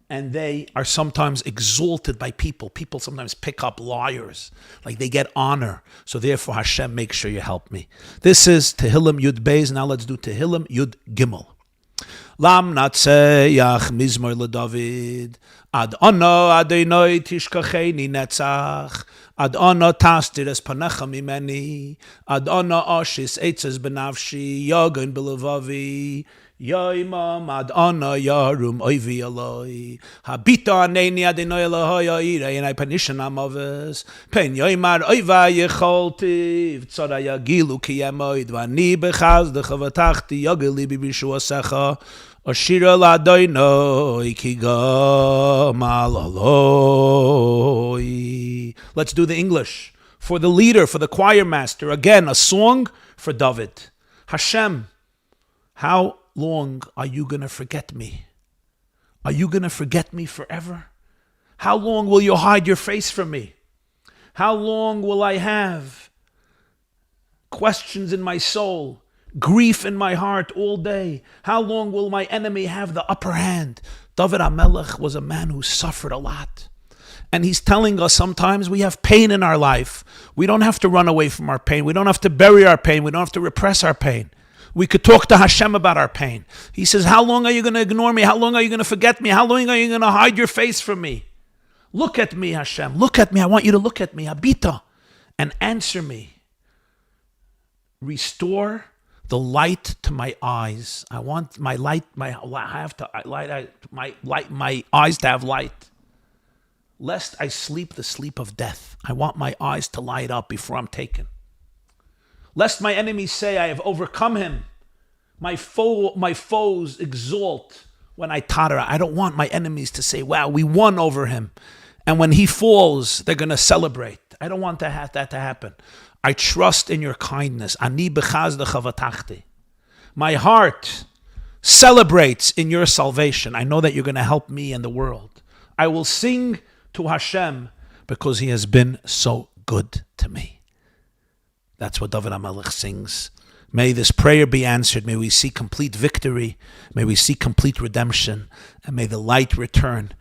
And they are sometimes exalted by people. People sometimes pick up liars. Like they get honor. So therefore, Hashem, make sure you help me. This is Tehillim Yud Beis. Now let's do Tehillim Yud Gimel. Lam natseyach mizmor leDavid. Ad ono Adonai tishkacheni netzach. Ad ono tastir es panecha mimeni. Ad ono oshis eitzes benavshi. Yogan belevavi. Yoimam ad ana yarum oivi aloi. Habita aneni Adonai Elohai irei enai panishan amaves. Pen yoimar oiva yecholtiv. Tzara yagilu ki yemoid. Vani bechazdecha vatachti yagili bibishuasecha. Ashira l'Adonai ki gamal aloi. Let's do the English. For the leader, for the choir master. Again, a song for David. Hashem, how long are you going to forget me? Are you going to forget me forever? How long will you hide your face from me? How long will I have questions in my soul, grief in my heart all day? How long will my enemy have the upper hand? David HaMelech was a man who suffered a lot. And he's telling us sometimes we have pain in our life. We don't have to run away from our pain. We don't have to bury our pain. We don't have to repress our pain. We could talk to Hashem about our pain. He says, how long are you going to ignore me? How long are you going to forget me? How long are you going to hide your face from me? Look at me, Hashem. Look at me. I want you to look at me. Habita. And answer me. Restore the light to my eyes. I want my light, my eyes to have light. Lest I sleep the sleep of death. I want my eyes to light up before I'm taken. Lest my enemies say, I have overcome him. My foes exalt when I totter. I don't want my enemies to say, wow, we won over him. And when he falls, they're going to celebrate. I don't want that to happen. I trust in your kindness. Ani bechazdecha vatachti. My heart celebrates in your salvation. I know that you're going to help me and the world. I will sing to Hashem because he has been so good to me. That's what David HaMelech sings. May this prayer be answered. May we see complete victory. May we see complete redemption. And may the light return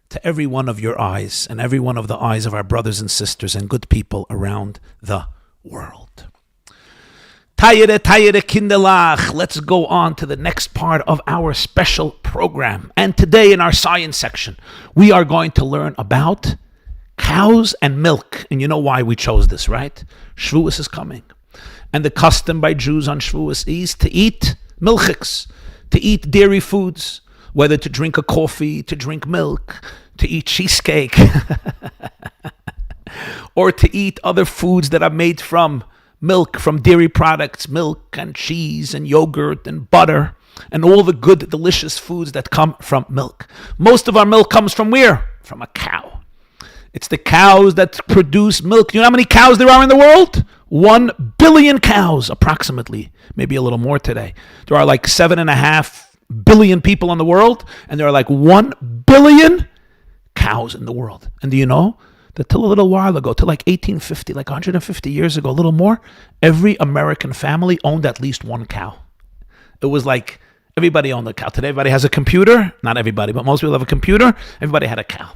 to every one of your eyes and every one of the eyes of our brothers and sisters and good people around the world. Tayere kindelach. Let's go on to the next part of our special program. And today in our science section, we are going to learn about cows and milk. And you know why we chose this, right? Shavuos is coming. And the custom by Jews on Shavuos is to eat milchiks, to eat dairy foods, whether to drink a coffee, to drink milk, to eat cheesecake, or to eat other foods that are made from milk, from dairy products, milk and cheese and yogurt and butter, and all the good, delicious foods that come from milk. Most of our milk comes from where? From a cow. It's the cows that produce milk. You know how many cows there are in the world? 1 billion cows, approximately. Maybe a little more today. There are like 7.5 billion people in the world, and there are like 1 billion cows in the world. And do you know that till a little while ago, till like 1850, like 150 years ago, a little more, every American family owned at least one cow. It was like everybody owned a cow. Today everybody has a computer. Not everybody, but most people have a computer. Everybody had a cow.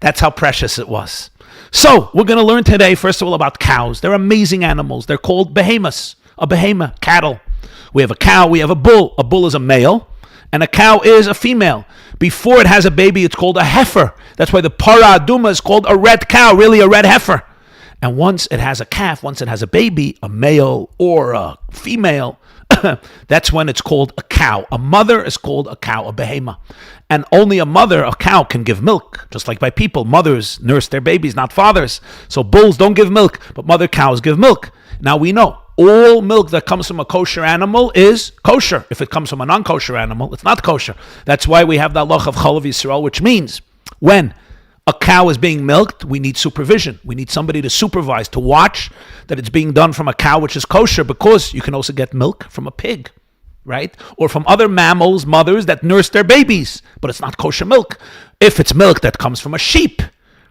That's how precious it was. So we're going to learn today, first of all, about cows. They're amazing animals. They're called behemoths, a behemoth, cattle. We have a cow, we have a bull. A bull is a male, and a cow is a female. Before it has a baby, it's called a heifer. That's why the para aduma is called a red cow, really a red heifer. And once it has a calf, once it has a baby, a male or a female, that's when it's called a cow. A mother is called a cow, a behemoth. And only a mother, a cow, can give milk. Just like by people, mothers nurse their babies, not fathers. So bulls don't give milk, but mother cows give milk. Now we know all milk that comes from a kosher animal is kosher. If it comes from a non-kosher animal, it's not kosher. That's why we have the halach of Chalav Yisrael, which means when a cow is being milked, we need supervision. We need somebody to supervise, to watch that it's being done from a cow which is kosher, because you can also get milk from a pig, right? Or from other mammals, mothers that nurse their babies, but it's not kosher milk. If it's milk that comes from a sheep,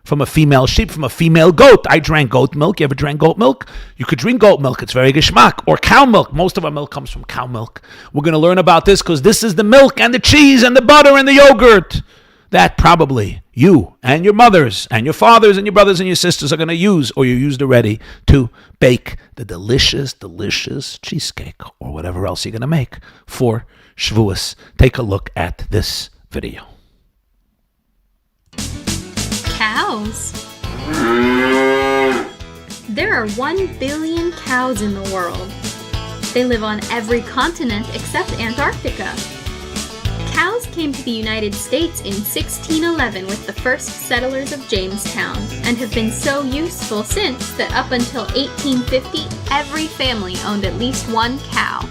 from a female sheep, from a female goat. I drank goat milk. You ever drank goat milk? You could drink goat milk. It's very geschmack. Or cow milk. Most of our milk comes from cow milk. We're going to learn about this because this is the milk and the cheese and the butter and the yogurt that probably you and your mothers and your fathers and your brothers and your sisters are going to use, or you used already, to bake the delicious, delicious cheesecake or whatever else you're going to make for Shavuos. Take a look at this video. Cows. There are 1 billion cows in the world. They live on every continent except Antarctica. Cows came to the United States in 1611 with the first settlers of Jamestown, and have been so useful since that up until 1850, every family owned at least one cow.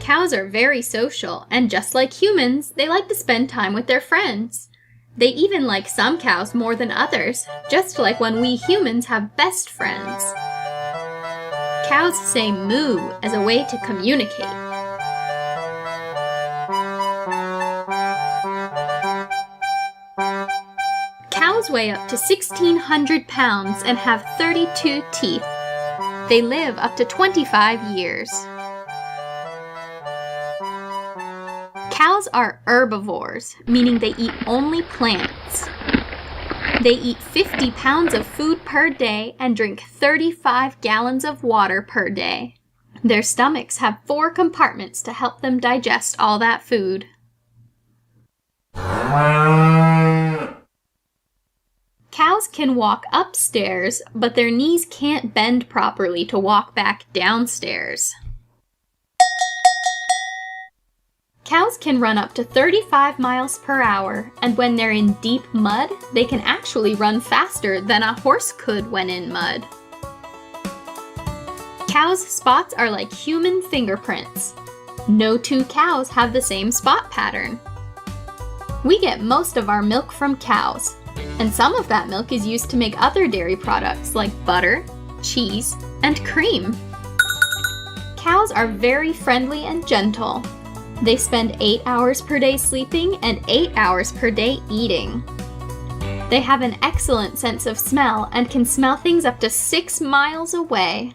Cows are very social, and just like humans, they like to spend time with their friends. They even like some cows more than others, just like when we humans have best friends. Cows say moo as a way to communicate. Cows weigh up to 1,600 pounds and have 32 teeth. They live up to 25 years. Cows are herbivores, meaning they eat only plants. They eat 50 pounds of food per day and drink 35 gallons of water per day. Their stomachs have 4 compartments to help them digest all that food. Cows can walk upstairs, but their knees can't bend properly to walk back downstairs. Cows can run up to 35 miles per hour, and when they're in deep mud, they can actually run faster than a horse could when in mud. Cows' spots are like human fingerprints. No 2 cows have the same spot pattern. We get most of our milk from cows, and some of that milk is used to make other dairy products like butter, cheese, and cream. Cows are very friendly and gentle. They spend 8 hours per day sleeping and 8 hours per day eating. They have an excellent sense of smell and can smell things up to 6 miles away.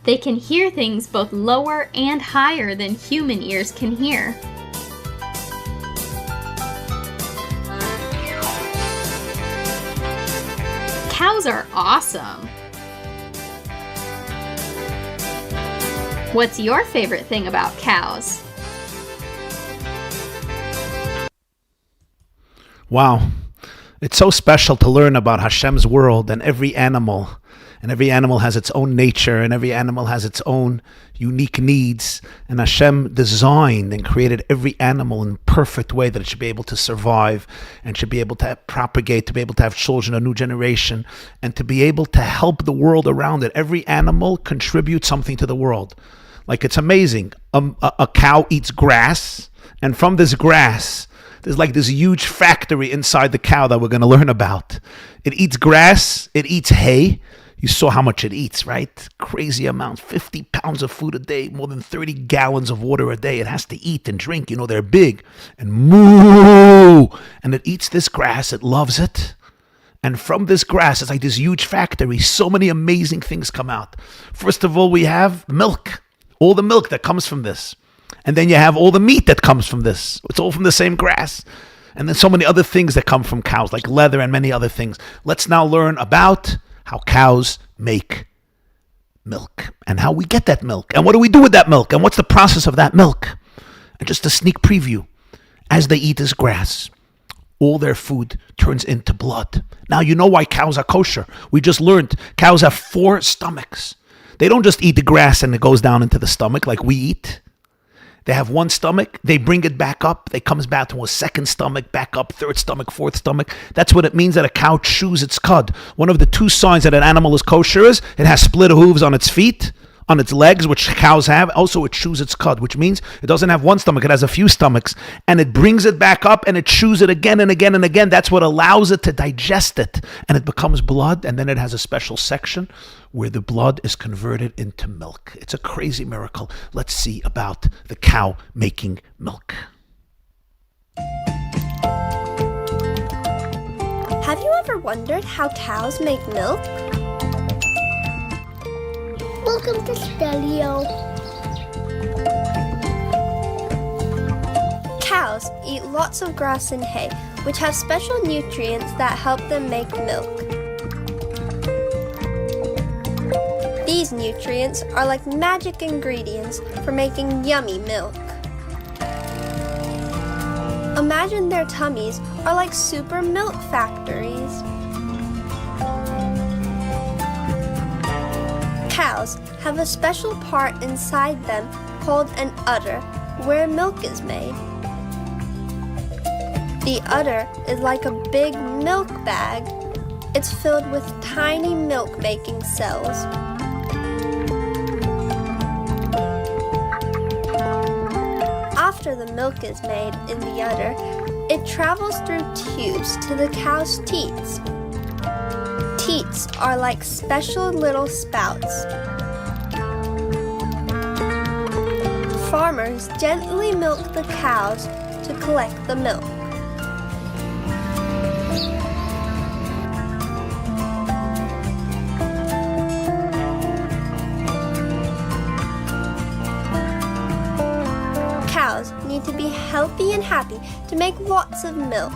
They can hear things both lower and higher than human ears can hear. Cows are awesome. What's your favorite thing about cows? Wow. It's so special to learn about Hashem's world and every animal. And every animal has its own nature, and every animal has its own unique needs. And Hashem designed and created every animal in a perfect way that it should be able to survive and should be able to propagate, to be able to have children, a new generation, and to be able to help the world around it. Every animal contributes something to the world. Like, it's amazing. A cow eats grass, and from this grass, there's like this huge factory inside the cow that we're going to learn about. It eats grass, it eats hay. You saw how much it eats, right? Crazy amount, 50 pounds of food a day, more than 30 gallons of water a day. It has to eat and drink. You know, they're big. And moo! And it eats this grass. It loves it. And from this grass, it's like this huge factory. So many amazing things come out. First of all, we have milk. All the milk that comes from this. And then you have all the meat that comes from this. It's all from the same grass. And then so many other things that come from cows, like leather and many other things. Let's now learn about how cows make milk and how we get that milk. And what do we do with that milk? And what's the process of that milk? And just a sneak preview. As they eat this grass, all their food turns into blood. Now you know why cows are kosher. We just learned cows have 4 stomachs. They don't just eat the grass and it goes down into the stomach like we eat. They have 1 stomach, they bring it back up, it comes back to a 2nd stomach, back up, 3rd stomach, 4th stomach. That's what it means that a cow chews its cud. One of the 2 signs that an animal is kosher is it has split hooves on its feet, on its legs, which cows have. Also, it chews its cud, which means it doesn't have 1 stomach, it has a few stomachs. And it brings it back up and it chews it again and again and again. That's what allows it to digest it. And it becomes blood, and then it has a special section where the blood is converted into milk. It's a crazy miracle. Let's see about the cow making milk. Have you ever wondered how cows make milk? Welcome to Stelio. Cows eat lots of grass and hay, which have special nutrients that help them make milk. These nutrients are like magic ingredients for making yummy milk. Imagine their tummies are like super milk factories. Cows have a special part inside them called an udder, where milk is made. The udder is like a big milk bag. It's filled with tiny milk-making cells. After the milk is made in the udder, it travels through tubes to the cow's teats. Teats are like special little spouts. Farmers gently milk the cows to collect the milk. Cows need to be healthy and happy to make lots of milk.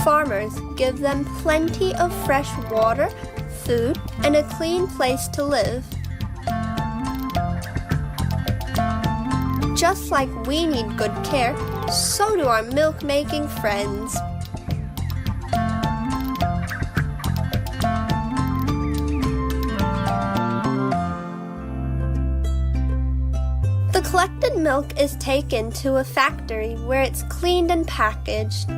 Farmers give them plenty of fresh water, food, and a clean place to live. Just like we need good care, so do our milk-making friends. The collected milk is taken to a factory where it's cleaned and packaged.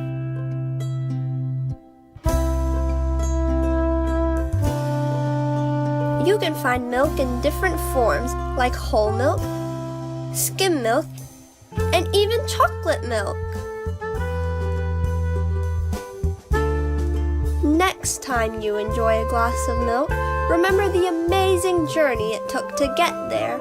You can find milk in different forms like whole milk, skim milk, and even chocolate milk. Next time you enjoy a glass of milk, Remember the amazing journey it took to get there.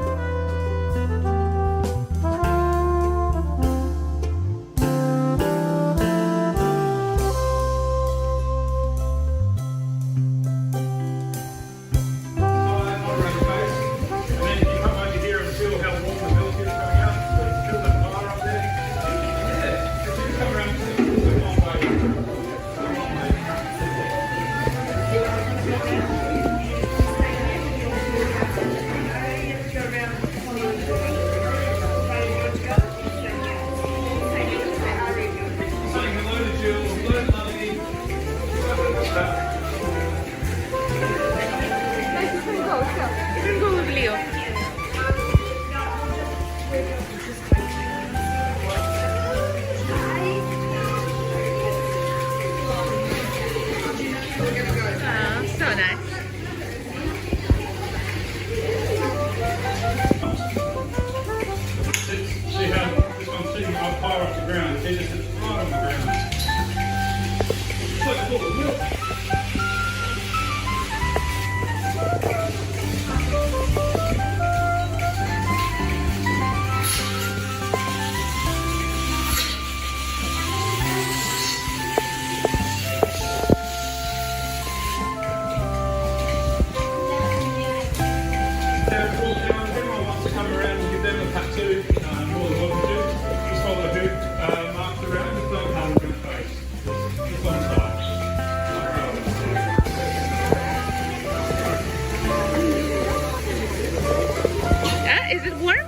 Is it warm?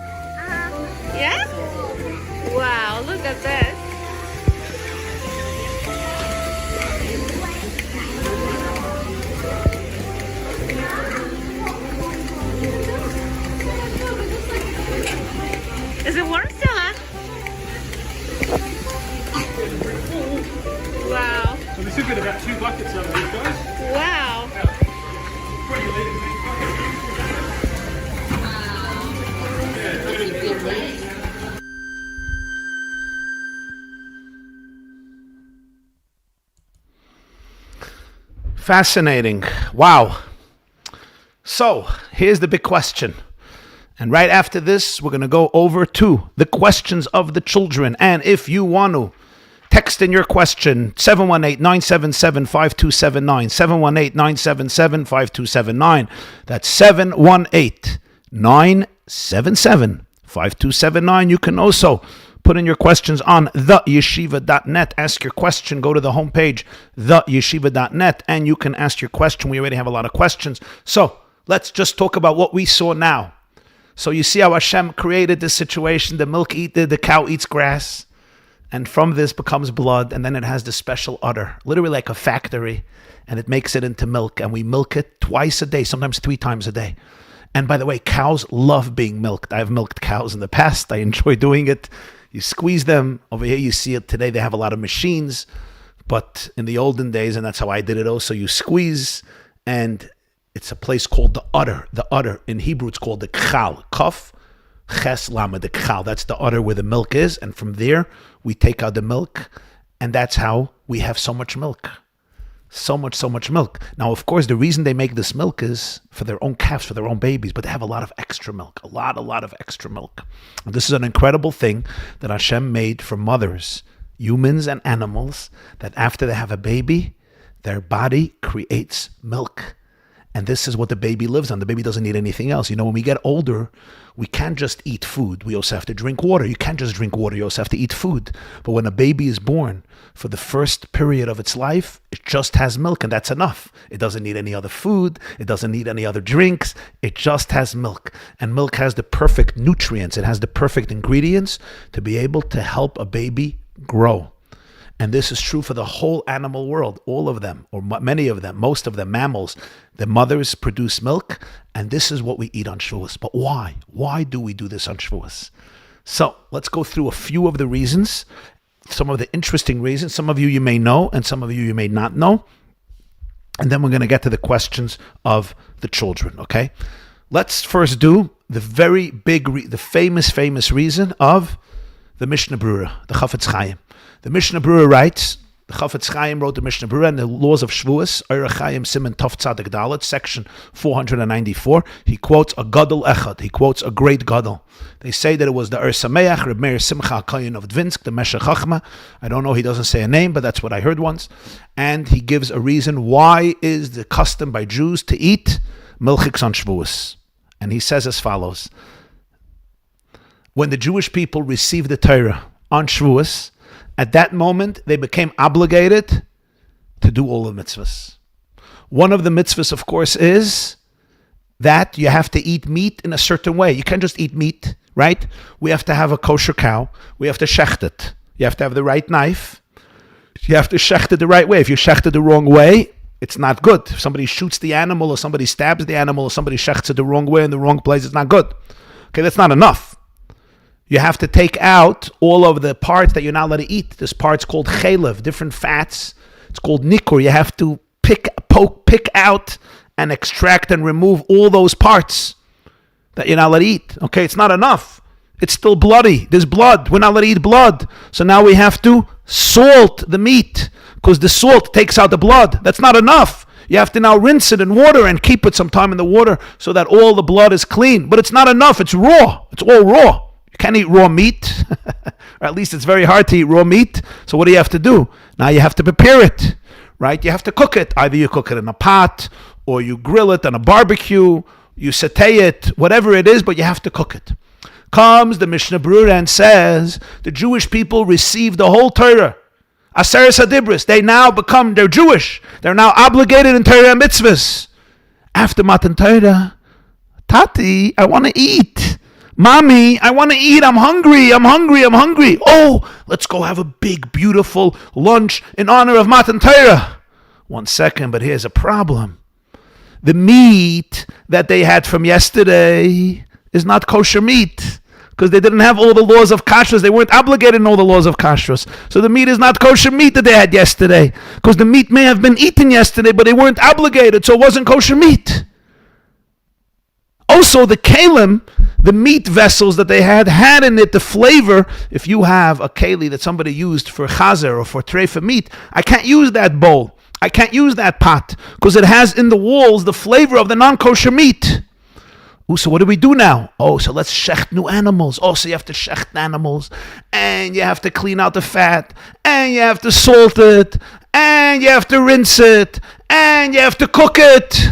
Yeah? Wow, look at this. Is it warm still, huh? Wow. So we should get about 2 buckets of these guys. Wow. Fascinating. Wow. So here's the big question. And right after this, we're going to go over to the questions of the children. And if you want to text in your question, 718-977-5279, 718-977-5279. That's 718-977-5279. You can also put in your questions on theyeshiva.net. Ask your question. Go to the homepage, theyeshiva.net, and you can ask your question. We already have a lot of questions. So let's just talk about what we saw now. So you see how Hashem created this situation. The cow eats grass, and from this becomes blood, and then it has this special udder, literally like a factory, and it makes it into milk, and we milk it twice a day, sometimes 3 times a day. And by the way, cows love being milked. I've milked cows in the past. I enjoy doing it. You squeeze them. Over here you see it today. They have a lot of machines, but in the olden days, and that's how I did it also, you squeeze, and it's a place called the udder. The udder, in Hebrew, it's called the kchal. Kaf, ches, lama, the kchal. That's the udder where the milk is. And from there, we take out the milk. And that's how we have so much milk. So much milk. Now, of course, the reason they make this milk is for their own calves, for their own babies. But they have a lot of extra milk. A lot of extra milk. And this is an incredible thing that Hashem made for mothers, humans and animals, that after they have a baby, their body creates milk. And this is what the baby lives on. The baby doesn't need anything else. You know, when we get older, we can't just eat food. We also have to drink water. You can't just drink water. You also have to eat food. But when a baby is born, for the first period of its life, it just has milk, and that's enough. It doesn't need any other food. It doesn't need any other drinks. It just has milk. And milk has the perfect nutrients. It has the perfect ingredients to be able to help a baby grow. And this is true for the whole animal world, all of them, or many of them, most of them, mammals. The mothers produce milk, and this is what we eat on Shavuos. But why? Why do we do this on Shavuos? So let's go through a few of the reasons, some of the interesting reasons. Some of you may know, and some of you may not know. And then we're going to get to the questions of the children, okay? Let's first do the very big, the famous reason of the Mishnah Brura, the Chafetz Chaim. The Mishnah Brura writes The Chafetz Chaim wrote the Mishnah Berurah and the laws of Shavuos, Eirach Chaim Siman Tov Tzadik Dalet, section 494. He quotes a Gadol Echad. He quotes a great Gadol. They say that it was the Ur Sameach, Reb Meir Simcha HaKohen of Dvinsk, the Meshech Chachma. I don't know, he doesn't say a name, but that's what I heard once. And he gives a reason why is the custom by Jews to eat milchiks on Shavuos. And he says as follows. When the Jewish people received the Torah on Shavuos, at that moment, they became obligated to do all the mitzvahs. One of the mitzvahs, of course, is that you have to eat meat in a certain way. You can't just eat meat, right? We have to have a kosher cow. We have to shecht it. You have to have the right knife. You have to shecht it the right way. If you shecht it the wrong way, it's not good. If somebody shoots the animal or somebody stabs the animal or somebody shechts it the wrong way in the wrong place, it's not good. Okay, that's not enough. You have to take out all of the parts that you're not allowed to eat. This part's called chalev, different fats. It's called nikur. You have to pick out and extract and remove all those parts that you're not allowed to eat. Okay, it's not enough. It's still bloody. There's blood. We're not allowed to eat blood. So now we have to salt the meat because the salt takes out the blood. That's not enough. You have to now rinse it in water and keep it some time in the water so that all the blood is clean. But it's not enough. It's raw. It's all raw. You can't eat raw meat, or at least it's very hard to eat raw meat. So what do you have to do? Now you have to prepare it, right? You have to cook it. Either you cook it in a pot, or you grill it on a barbecue, you saute it, whatever it is, but you have to cook it. Comes the Mishnah Berurah and says, the Jewish people received the whole Torah. Aseres HaDibros, they're Jewish. They're now obligated in Torah and mitzvahs. After Matan Torah, Tati, I want to eat. Mommy, I want to eat. I'm hungry. Oh, let's go have a big, beautiful lunch in honor of Matan Torah. 1 second, but here's a problem. The meat that they had from yesterday is not kosher meat because they didn't have all the laws of kashrus. They weren't obligated in all the laws of kashrus. So the meat is not kosher meat that they had yesterday because the meat may have been eaten yesterday, but they weren't obligated, so it wasn't kosher meat. Also, the kalim, the meat vessels that they had in it the flavor. If you have a keli that somebody used for chazer or for treifa meat, I can't use that bowl. I can't use that pot because it has in the walls the flavor of the non-kosher meat. So what do we do now? So let's shecht new animals. So you have to shecht animals and you have to clean out the fat and you have to salt it and you have to rinse it and you have to cook it.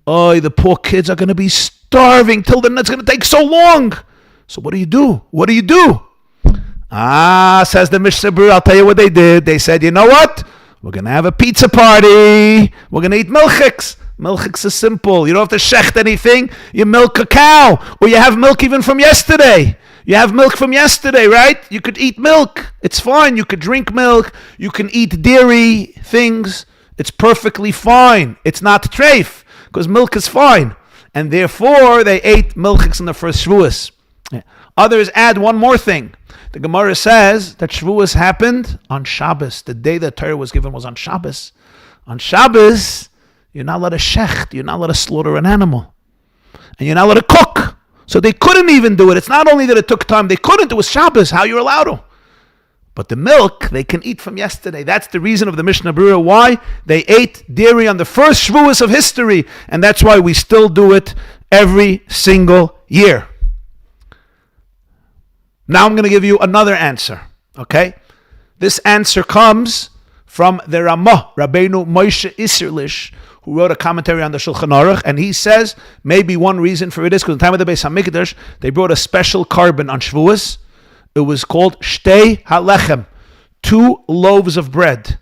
The poor kids are going to be starving till then. That's going to take so long. So what do you do? Says the Mishnah Berurah, I'll tell you what they did. They said, you know what? We're going to have a pizza party. We're going to eat milchiks. Milchiks is simple. You don't have to shecht anything. You milk a cow. Or you have milk even from yesterday. You have milk from yesterday, right? You could eat milk. It's fine. You could drink milk. You can eat dairy things. It's perfectly fine. It's not treif because milk is fine. And therefore, they ate milchiks in the first Shavuos. Others add one more thing. The Gemara says that Shavuos happened on Shabbos. The day that Torah was given was on Shabbos. On Shabbos, you're not allowed to shecht. You're not allowed to slaughter an animal. And you're not allowed to cook. So they couldn't even do it. It's not only that it took time. They couldn't. It was Shabbos. How you're allowed to. But the milk, they can eat from yesterday. That's the reason of the Mishnah Berurah why they ate dairy on the first Shavuos of history. And that's why we still do it every single year. Now I'm going to give you another answer. Okay? This answer comes from the Ramah, Rabbeinu Moshe Isserlish, who wrote a commentary on the Shulchan Aruch, and he says maybe one reason for it is because in the time of the Beis HaMikdash, they brought a special carbon on Shavuos. It was called Shtei HaLechem, 2 loaves of bread.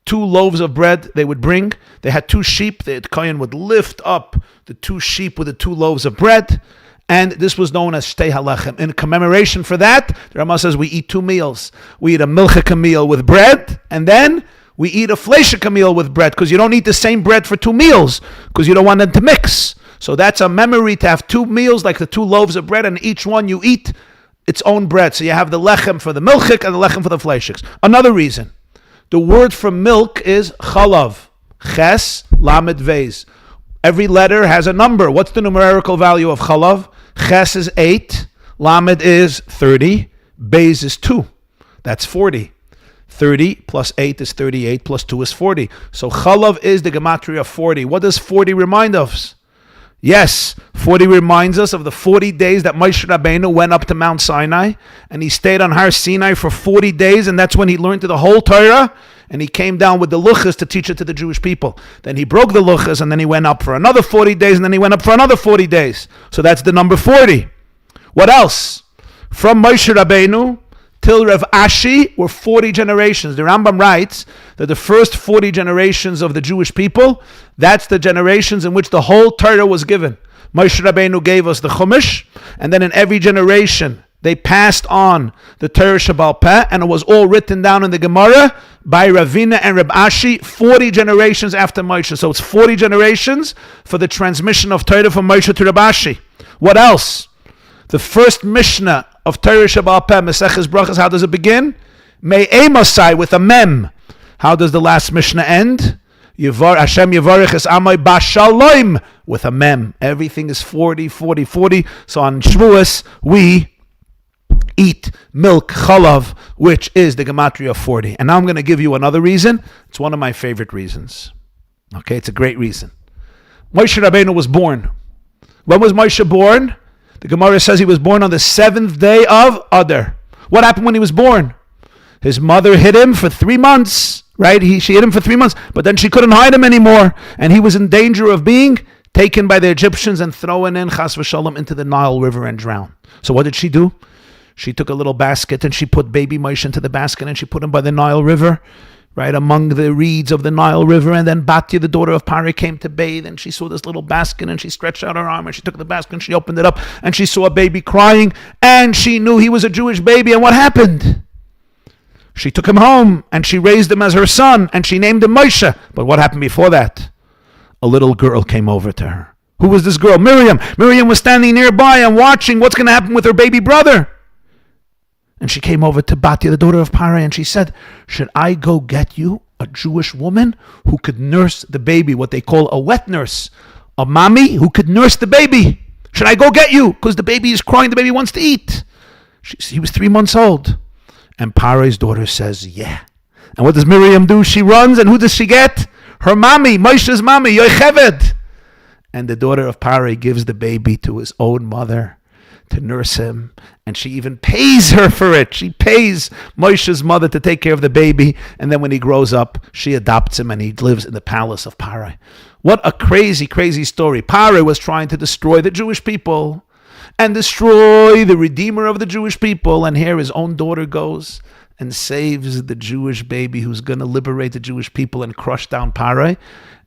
2 loaves of bread they would bring. They had 2 sheep. The Kohen would lift up the 2 sheep with the 2 loaves of bread, and this was known as Shtei HaLechem. In commemoration for that, the Ramah says we eat 2 meals. We eat a milchika meal with bread, and then we eat a fleishika meal with bread, because you don't eat the same bread for 2 meals, because you don't want them to mix. So that's a memory to have 2 meals, like the 2 loaves of bread, and each one you eat its own bread. So you have the lechem for the milchik and the lechem for the fleishiks. Another reason, the word for milk is chalav. Ches, lamed, vez. Every letter has a number. What's the numerical value of chalav? Ches is 8, lamed is 30, bez is 2. That's 40. 30 plus 8 is 38 plus 2 is 40. So chalav is the gematria of 40. What does 40 remind us? Yes, 40 reminds us of the 40 days that Moshe Rabbeinu went up to Mount Sinai, and he stayed on Har Sinai for 40 days, and that's when he learned the whole Torah, and he came down with the luchas to teach it to the Jewish people. Then he broke the luchas, and then he went up for another 40 days, and then he went up for another 40 days. So that's the number 40. What else? From Moshe Rabbeinu till Rav Ashi were 40 generations. The Rambam writes that the first 40 generations of the Jewish people, that's the generations in which the whole Torah was given. Moshe Rabbeinu gave us the Chumash, and then in every generation they passed on the Torah Shabbal Peh, and it was all written down in the Gemara by Ravina and Reb Ashi 40 generations after Moshe. So it's 40 generations for the transmission of Torah from Moshe to Reb Ashi. What else? The first Mishnah of Torah Shabbal Peh, Maseches Brachas, how does it begin? Me'emasai, with a mem. How does the last Mishnah end? Hashem Yevarech es Amai Bashalom, with a mem. Everything is 40, 40, 40. So on Shavuos, we eat milk, chalav, which is the gematria of 40. And now I'm going to give you another reason. It's one of my favorite reasons. Okay, it's a great reason. Moshe Rabbeinu was born. When was Moshe born? The Gemara says he was born on the 7th day of Adar. What happened when he was born? His mother hid him for 3 months, right? She hid him for 3 months, but then she couldn't hide him anymore, and he was in danger of being taken by the Egyptians and thrown in, chas v'shalom, into the Nile River and drowned. So what did she do? She took a little basket and she put baby Moshe into the basket and she put him by the Nile River, right among the reeds of the Nile River. And then Batya, the daughter of Pari, came to bathe, and she saw this little basket, and she stretched out her arm and she took the basket and she opened it up and she saw a baby crying, and she knew he was a Jewish baby. And what happened? She took him home and she raised him as her son and she named him Moshe. But what happened before that? A little girl came over to her. Who was this girl? Miriam. Miriam was standing nearby and watching what's going to happen with her baby brother. And she came over to Batya, the daughter of Pari, and she said, should I go get you a Jewish woman who could nurse the baby, what they call a wet nurse, a mommy who could nurse the baby? Should I go get you? Because the baby is crying, the baby wants to eat. He was 3 months old. And Pari's daughter says, yeah. And what does Miriam do? She runs, and who does she get? Her mommy, Moshe's mommy, Yocheved. And the daughter of Pari gives the baby to his own mother to nurse him, and she even pays her for it. She pays Moshe's mother to take care of the baby, and then when he grows up, she adopts him and he lives in the palace of Pari. What a crazy, crazy story. Pari was trying to destroy the Jewish people and destroy the Redeemer of the Jewish people, and here his own daughter goes and saves the Jewish baby who's going to liberate the Jewish people and crush down Pari.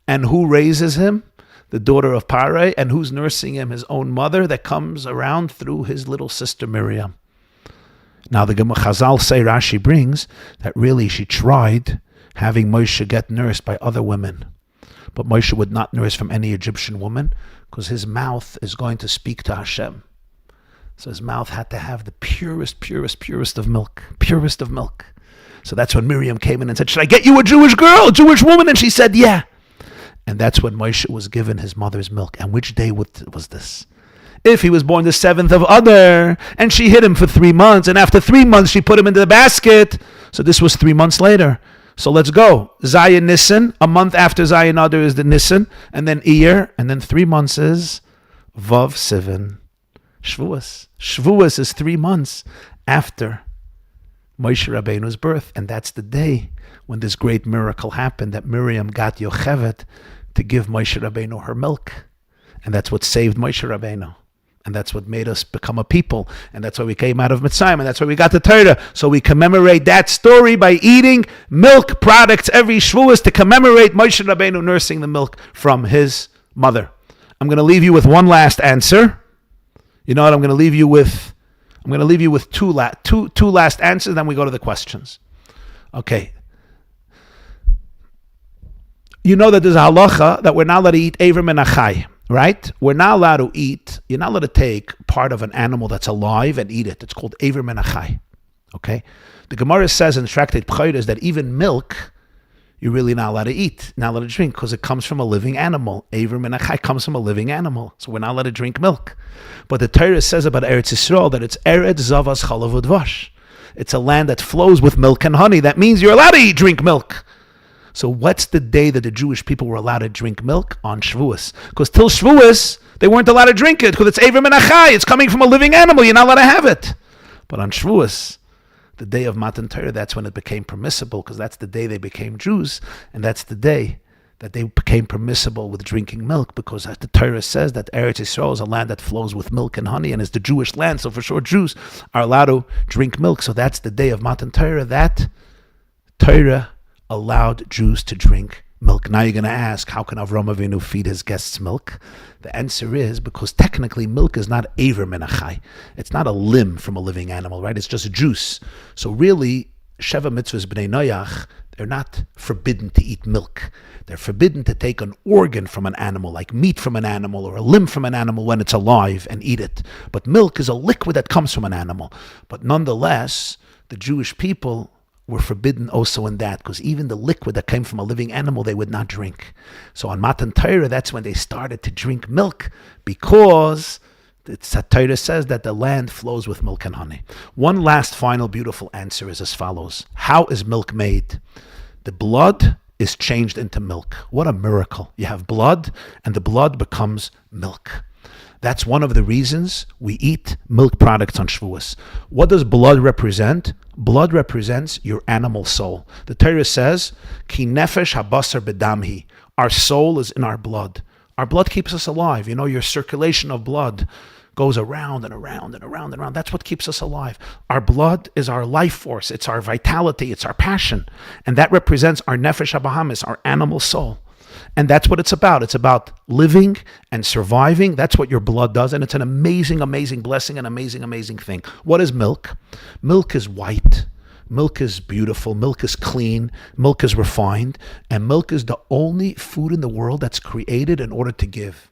And who raises him? The daughter of Pari. And who's nursing him? His own mother, that comes around through his little sister Miriam. Now the Chazal say, Rashi brings, that really she tried having Moshe get nursed by other women. But Moshe would not nurse from any Egyptian woman because his mouth is going to speak to Hashem. So his mouth had to have the purest of milk. Purest of milk. So that's when Miriam came in and said, should I get you a Jewish girl, a Jewish woman? And she said, yeah. And that's when Moshe was given his mother's milk. And which day was this? If he was born the 7th of Adar, and she hid him for 3 months, and after 3 months she put him into the basket. So this was 3 months later. So let's go. Zayin Nisan, a month after Zayin Adar is the Nisan, and then Iyar, and then 3 months is Vav Sivan, Shavuos. Shavuos is 3 months after Moshe Rabbeinu's birth, and that's the day when this great miracle happened, that Miriam got Yocheved to give Moshe Rabbeinu her milk. And that's what saved Moshe Rabbeinu. And that's what made us become a people. And that's why we came out of Mitzrayim. And that's why we got the Torah. So we commemorate that story by eating milk products every Shavuos to commemorate Moshe Rabbeinu nursing the milk from his mother. I'm going to leave you with one last answer. You know what I'm going to leave you with? I'm going to leave you with two last answers, then we go to the questions. Okay. You know that there's a halacha that we're not allowed to eat Eiver min achai, right? We're not allowed to eat, you're not allowed to take part of an animal that's alive and eat it. It's called Eiver min achai, okay? The Gemara says in the Tractate Pcheiros that even milk, you're really not allowed to eat, not allowed to drink, because it comes from a living animal. Eiver min achai comes from a living animal, so we're not allowed to drink milk. But the Torah says about Eretz Yisrael that it's Eretz Zavas Chalav Udvash. It's a land that flows with milk and honey. That means you're allowed to drink milk. So what's the day that the Jewish people were allowed to drink milk? On Shavuos. Because till Shavuos, they weren't allowed to drink it because it's Eiver Min HaChai. It's coming from a living animal. You're not allowed to have it. But on Shavuos, the day of Matan Torah, that's when it became permissible because that's the day they became Jews. And that's the day that they became permissible with drinking milk because the Torah says that Eretz Yisrael is a land that flows with milk and honey and is the Jewish land. So for sure, Jews are allowed to drink milk. So that's the day of Matan Torah. That Torah allowed Jews to drink milk. Now you're going to ask, how can Avraham Avinu feed his guests milk? The answer is because technically milk is not Eiver Min HaChai. It's not a limb from a living animal, right? It's just juice. So really, Sheva Mitzvahs B'nai Noach, they're not forbidden to eat milk. They're forbidden to take an organ from an animal, like meat from an animal or a limb from an animal when it's alive and eat it. But milk is a liquid that comes from an animal. But nonetheless, the Jewish people were forbidden also in that, because even the liquid that came from a living animal, they would not drink. So on Matan Torah, that's when they started to drink milk, because the Torah says that the land flows with milk and honey. One last final beautiful answer is as follows. How is milk made? The blood is changed into milk. What a miracle. You have blood, and the blood becomes milk. That's one of the reasons we eat milk products on Shavuos. What does blood represent? Blood represents your animal soul. The Torah says, Ki nefesh habasar bedamhi. Our soul is in our blood. Our blood keeps us alive. Your circulation of blood goes around and around and around and around. That's what keeps us alive. Our blood is our life force. It's our vitality. It's our passion. And that represents our nefesh habahamis, our animal soul. And that's what it's about. It's about living and surviving. That's what your blood does. And it's an amazing, amazing blessing, an amazing, amazing thing. What is milk? Milk is white. Milk is beautiful. Milk is clean. Milk is refined. And milk is the only food in the world that's created in order to give.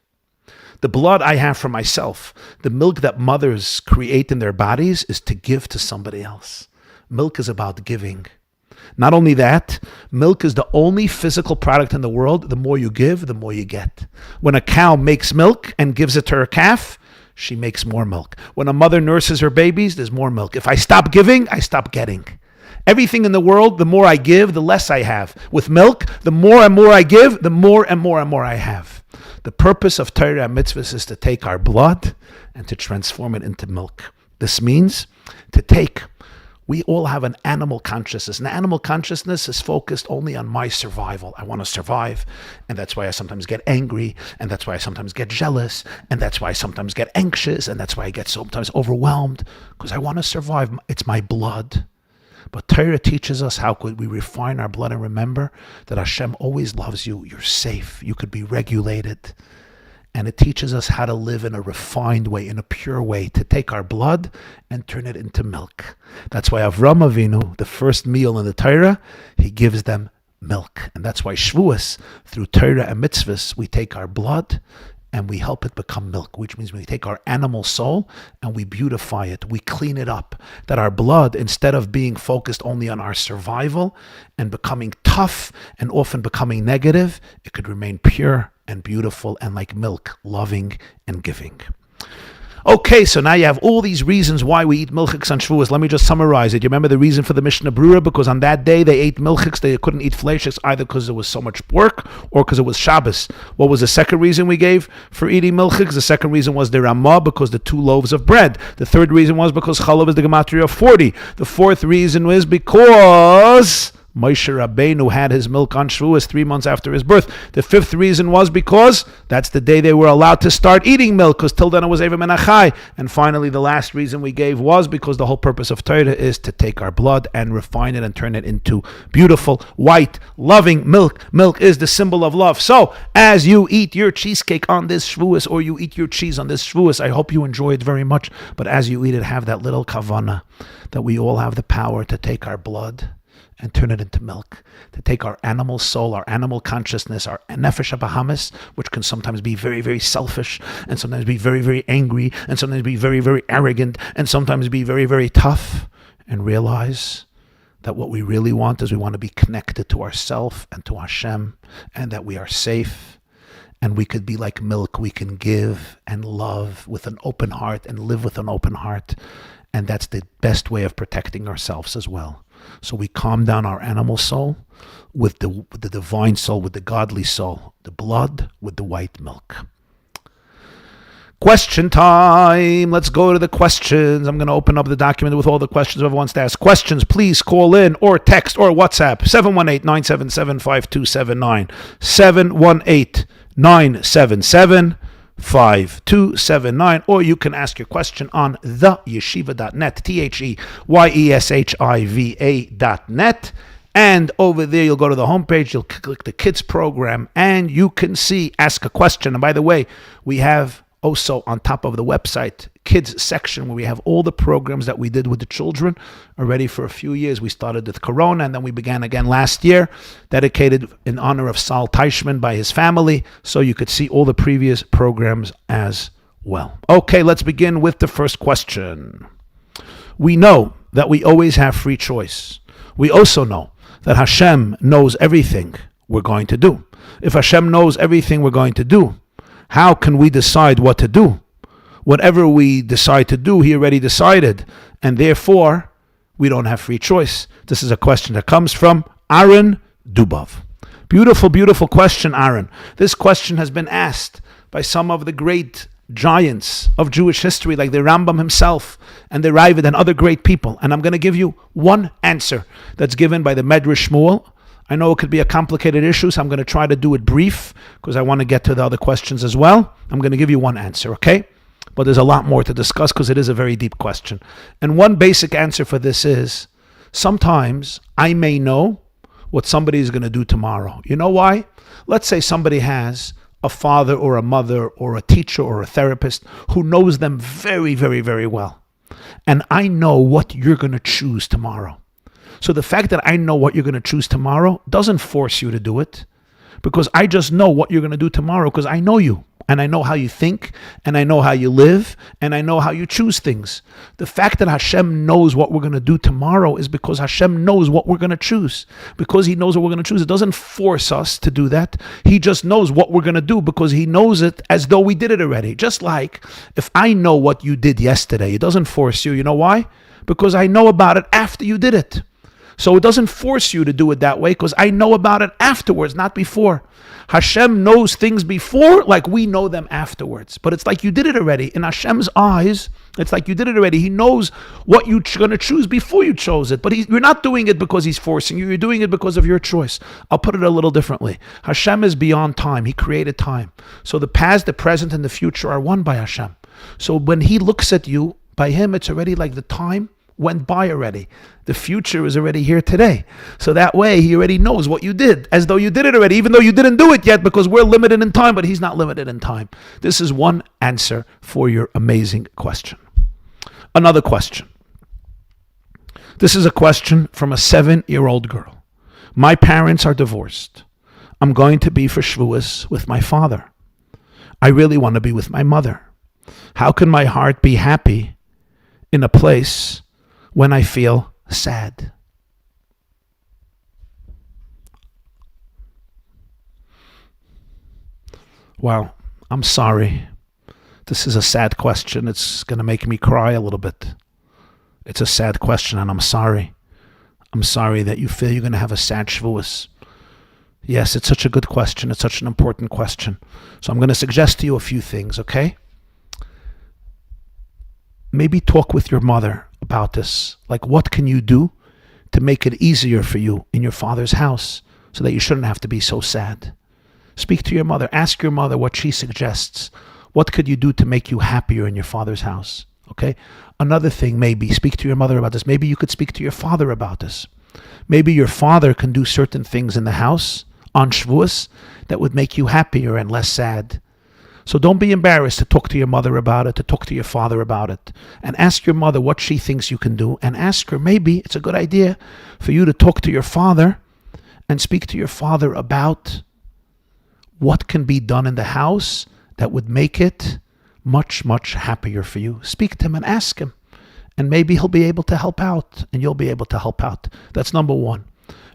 The blood I have for myself, the milk that mothers create in their bodies, is to give to somebody else. Milk is about giving. Not only that, milk is the only physical product in the world. The more you give, the more you get. When a cow makes milk and gives it to her calf, she makes more milk. When a mother nurses her babies, there's more milk. If I stop giving, I stop getting. Everything in the world, the more I give, the less I have. With milk, the more and more I give, the more and more and more I have. The purpose of Torah and mitzvahs is to take our blood and to transform it into milk. This means we all have an animal consciousness. And animal consciousness is focused only on my survival. I want to survive. And that's why I sometimes get angry. And that's why I sometimes get jealous. And that's why I sometimes get anxious. And that's why I get sometimes overwhelmed. Because I want to survive. It's my blood. But Torah teaches us how could we refine our blood and remember that Hashem always loves you. You're safe. You could be regulated. And it teaches us how to live in a refined way, in a pure way, to take our blood and turn it into milk. That's why Avraham Avinu, the first meal in the Torah, he gives them milk. And that's why Shavuos, through Torah and mitzvahs, we take our blood and we help it become milk, which means we take our animal soul and we beautify it, we clean it up. That our blood, instead of being focused only on our survival and becoming tough and often becoming negative, it could remain pure and beautiful and like milk, loving and giving. Okay, so now you have all these reasons why we eat milchiks on Shavuos. Let me just summarize it. You remember the reason for the Mishnah Brura? Because on that day they ate milchiks. They couldn't eat fleishiks either because there was so much work or because it was Shabbos. What was the second reason we gave for eating milchiks? The second reason was the Ramah, because the 2 loaves of bread. The third reason was because chalav is the gematria of 40. The fourth reason was because Moshe Rabbeinu had his milk on Shavuos 3 months after his birth. The fifth reason was because that's the day they were allowed to start eating milk, because till then it was Eiver Min HaChai. And finally, the last reason we gave was because the whole purpose of Torah is to take our blood and refine it and turn it into beautiful, white, loving milk. Milk is the symbol of love. So, as you eat your cheesecake on this Shavuos, or you eat your cheese on this Shavuos, I hope you enjoy it very much. But as you eat it, have that little kavana that we all have the power to take our blood and turn it into milk, to take our animal soul, our animal consciousness, our nefesh habahamis, which can sometimes be very, very selfish, and sometimes be very, very angry, and sometimes be very, very arrogant, and sometimes be very, very tough, and realize that what we really want is we want to be connected to ourself and to Hashem, and that we are safe, and we could be like milk. We can give and love with an open heart and live with an open heart. And that's the best way of protecting ourselves as well. So we calm down our animal soul with the divine soul, with the godly soul, the blood with the white milk. Question time. Let's go to the questions. I'm going to open up the document with all the questions whoever wants to ask questions. Please call in or text or WhatsApp 718-977-5279. 718-977-5279. Or you can ask your question on theyeshiva.net, THEYeshiva.net. And over there, you'll go to the homepage, you'll click the kids program, and you can see Ask a Question. And by the way, we have also on top of the website, kids section, where we have all the programs that we did with the children already for a few years. We started with Corona, and then we began again last year, dedicated in honor of Sal Teichman by his family. So you could see all the previous programs as well. Okay, let's begin with the first question. We know that we always have free choice. We also know that Hashem knows everything we're going to do. If Hashem knows everything we're going to do, how can we decide what to do? Whatever we decide to do, He already decided, and therefore, we don't have free choice. This is a question that comes from Aaron Dubov. Beautiful, beautiful question, Aaron. This question has been asked by some of the great giants of Jewish history, like the Rambam himself and the Ravid and other great people. And I'm going to give you one answer that's given by the Medrash Shmuel. I know it could be a complicated issue, so I'm going to try to do it brief because I want to get to the other questions as well. I'm going to give you one answer, okay? But there's a lot more to discuss because it is a very deep question. And one basic answer for this is, sometimes I may know what somebody is going to do tomorrow. You know why? Let's say somebody has a father or a mother or a teacher or a therapist who knows them very, very, very well. And I know what you're going to choose tomorrow. So the fact that I know what you're going to choose tomorrow doesn't force you to do it, because I just know what you're going to do tomorrow because I know you, and I know how you think, and I know how you live, and I know how you choose things. The fact that Hashem knows what we're going to do tomorrow is because Hashem knows what we're going to choose. Because He knows what we're going to choose, it doesn't force us to do that. He just knows what we're going to do because He knows it as though we did it already. Just like if I know what you did yesterday, it doesn't force you. You know why? Because I know about it after you did it. So it doesn't force you to do it that way because I know about it afterwards, not before. Hashem knows things before like we know them afterwards. But it's like you did it already. In Hashem's eyes, it's like you did it already. He knows what you're going to choose before you chose it. But you're not doing it because He's forcing you. You're doing it because of your choice. I'll put it a little differently. Hashem is beyond time. He created time. So the past, the present, and the future are one by Hashem. So when He looks at you, by Him, it's already like the time went by already. The future is already here today. So that way, He already knows what you did, as though you did it already, even though you didn't do it yet, because we're limited in time, but He's not limited in time. This is one answer for your amazing question. Another question. This is a question from a 7-year-old girl. My parents are divorced. I'm going to be for Shavuos with my father. I really want to be with my mother. How can my heart be happy in a place when I feel sad? Well, I'm sorry. This is a sad question. It's going to make me cry a little bit. It's a sad question, and I'm sorry. I'm sorry that you feel you're going to have a sad Shavuos. Yes, it's such a good question. It's such an important question. So I'm going to suggest to you a few things, okay? Maybe talk with your mother about this. Like, what can you do to make it easier for you in your father's house so that you shouldn't have to be so sad? Speak to your mother. Ask your mother what she suggests. What could you do to make you happier in your father's house? Okay? Another thing, maybe speak to your mother about this. Maybe you could speak to your father about this. Maybe your father can do certain things in the house on Shavuos that would make you happier and less sad. So don't be embarrassed to talk to your mother about it, to talk to your father about it. And ask your mother what she thinks you can do. And ask her, maybe it's a good idea for you to talk to your father and speak to your father about what can be done in the house that would make it much, much happier for you. Speak to him and ask him. And maybe he'll be able to help out and you'll be able to help out. That's number one.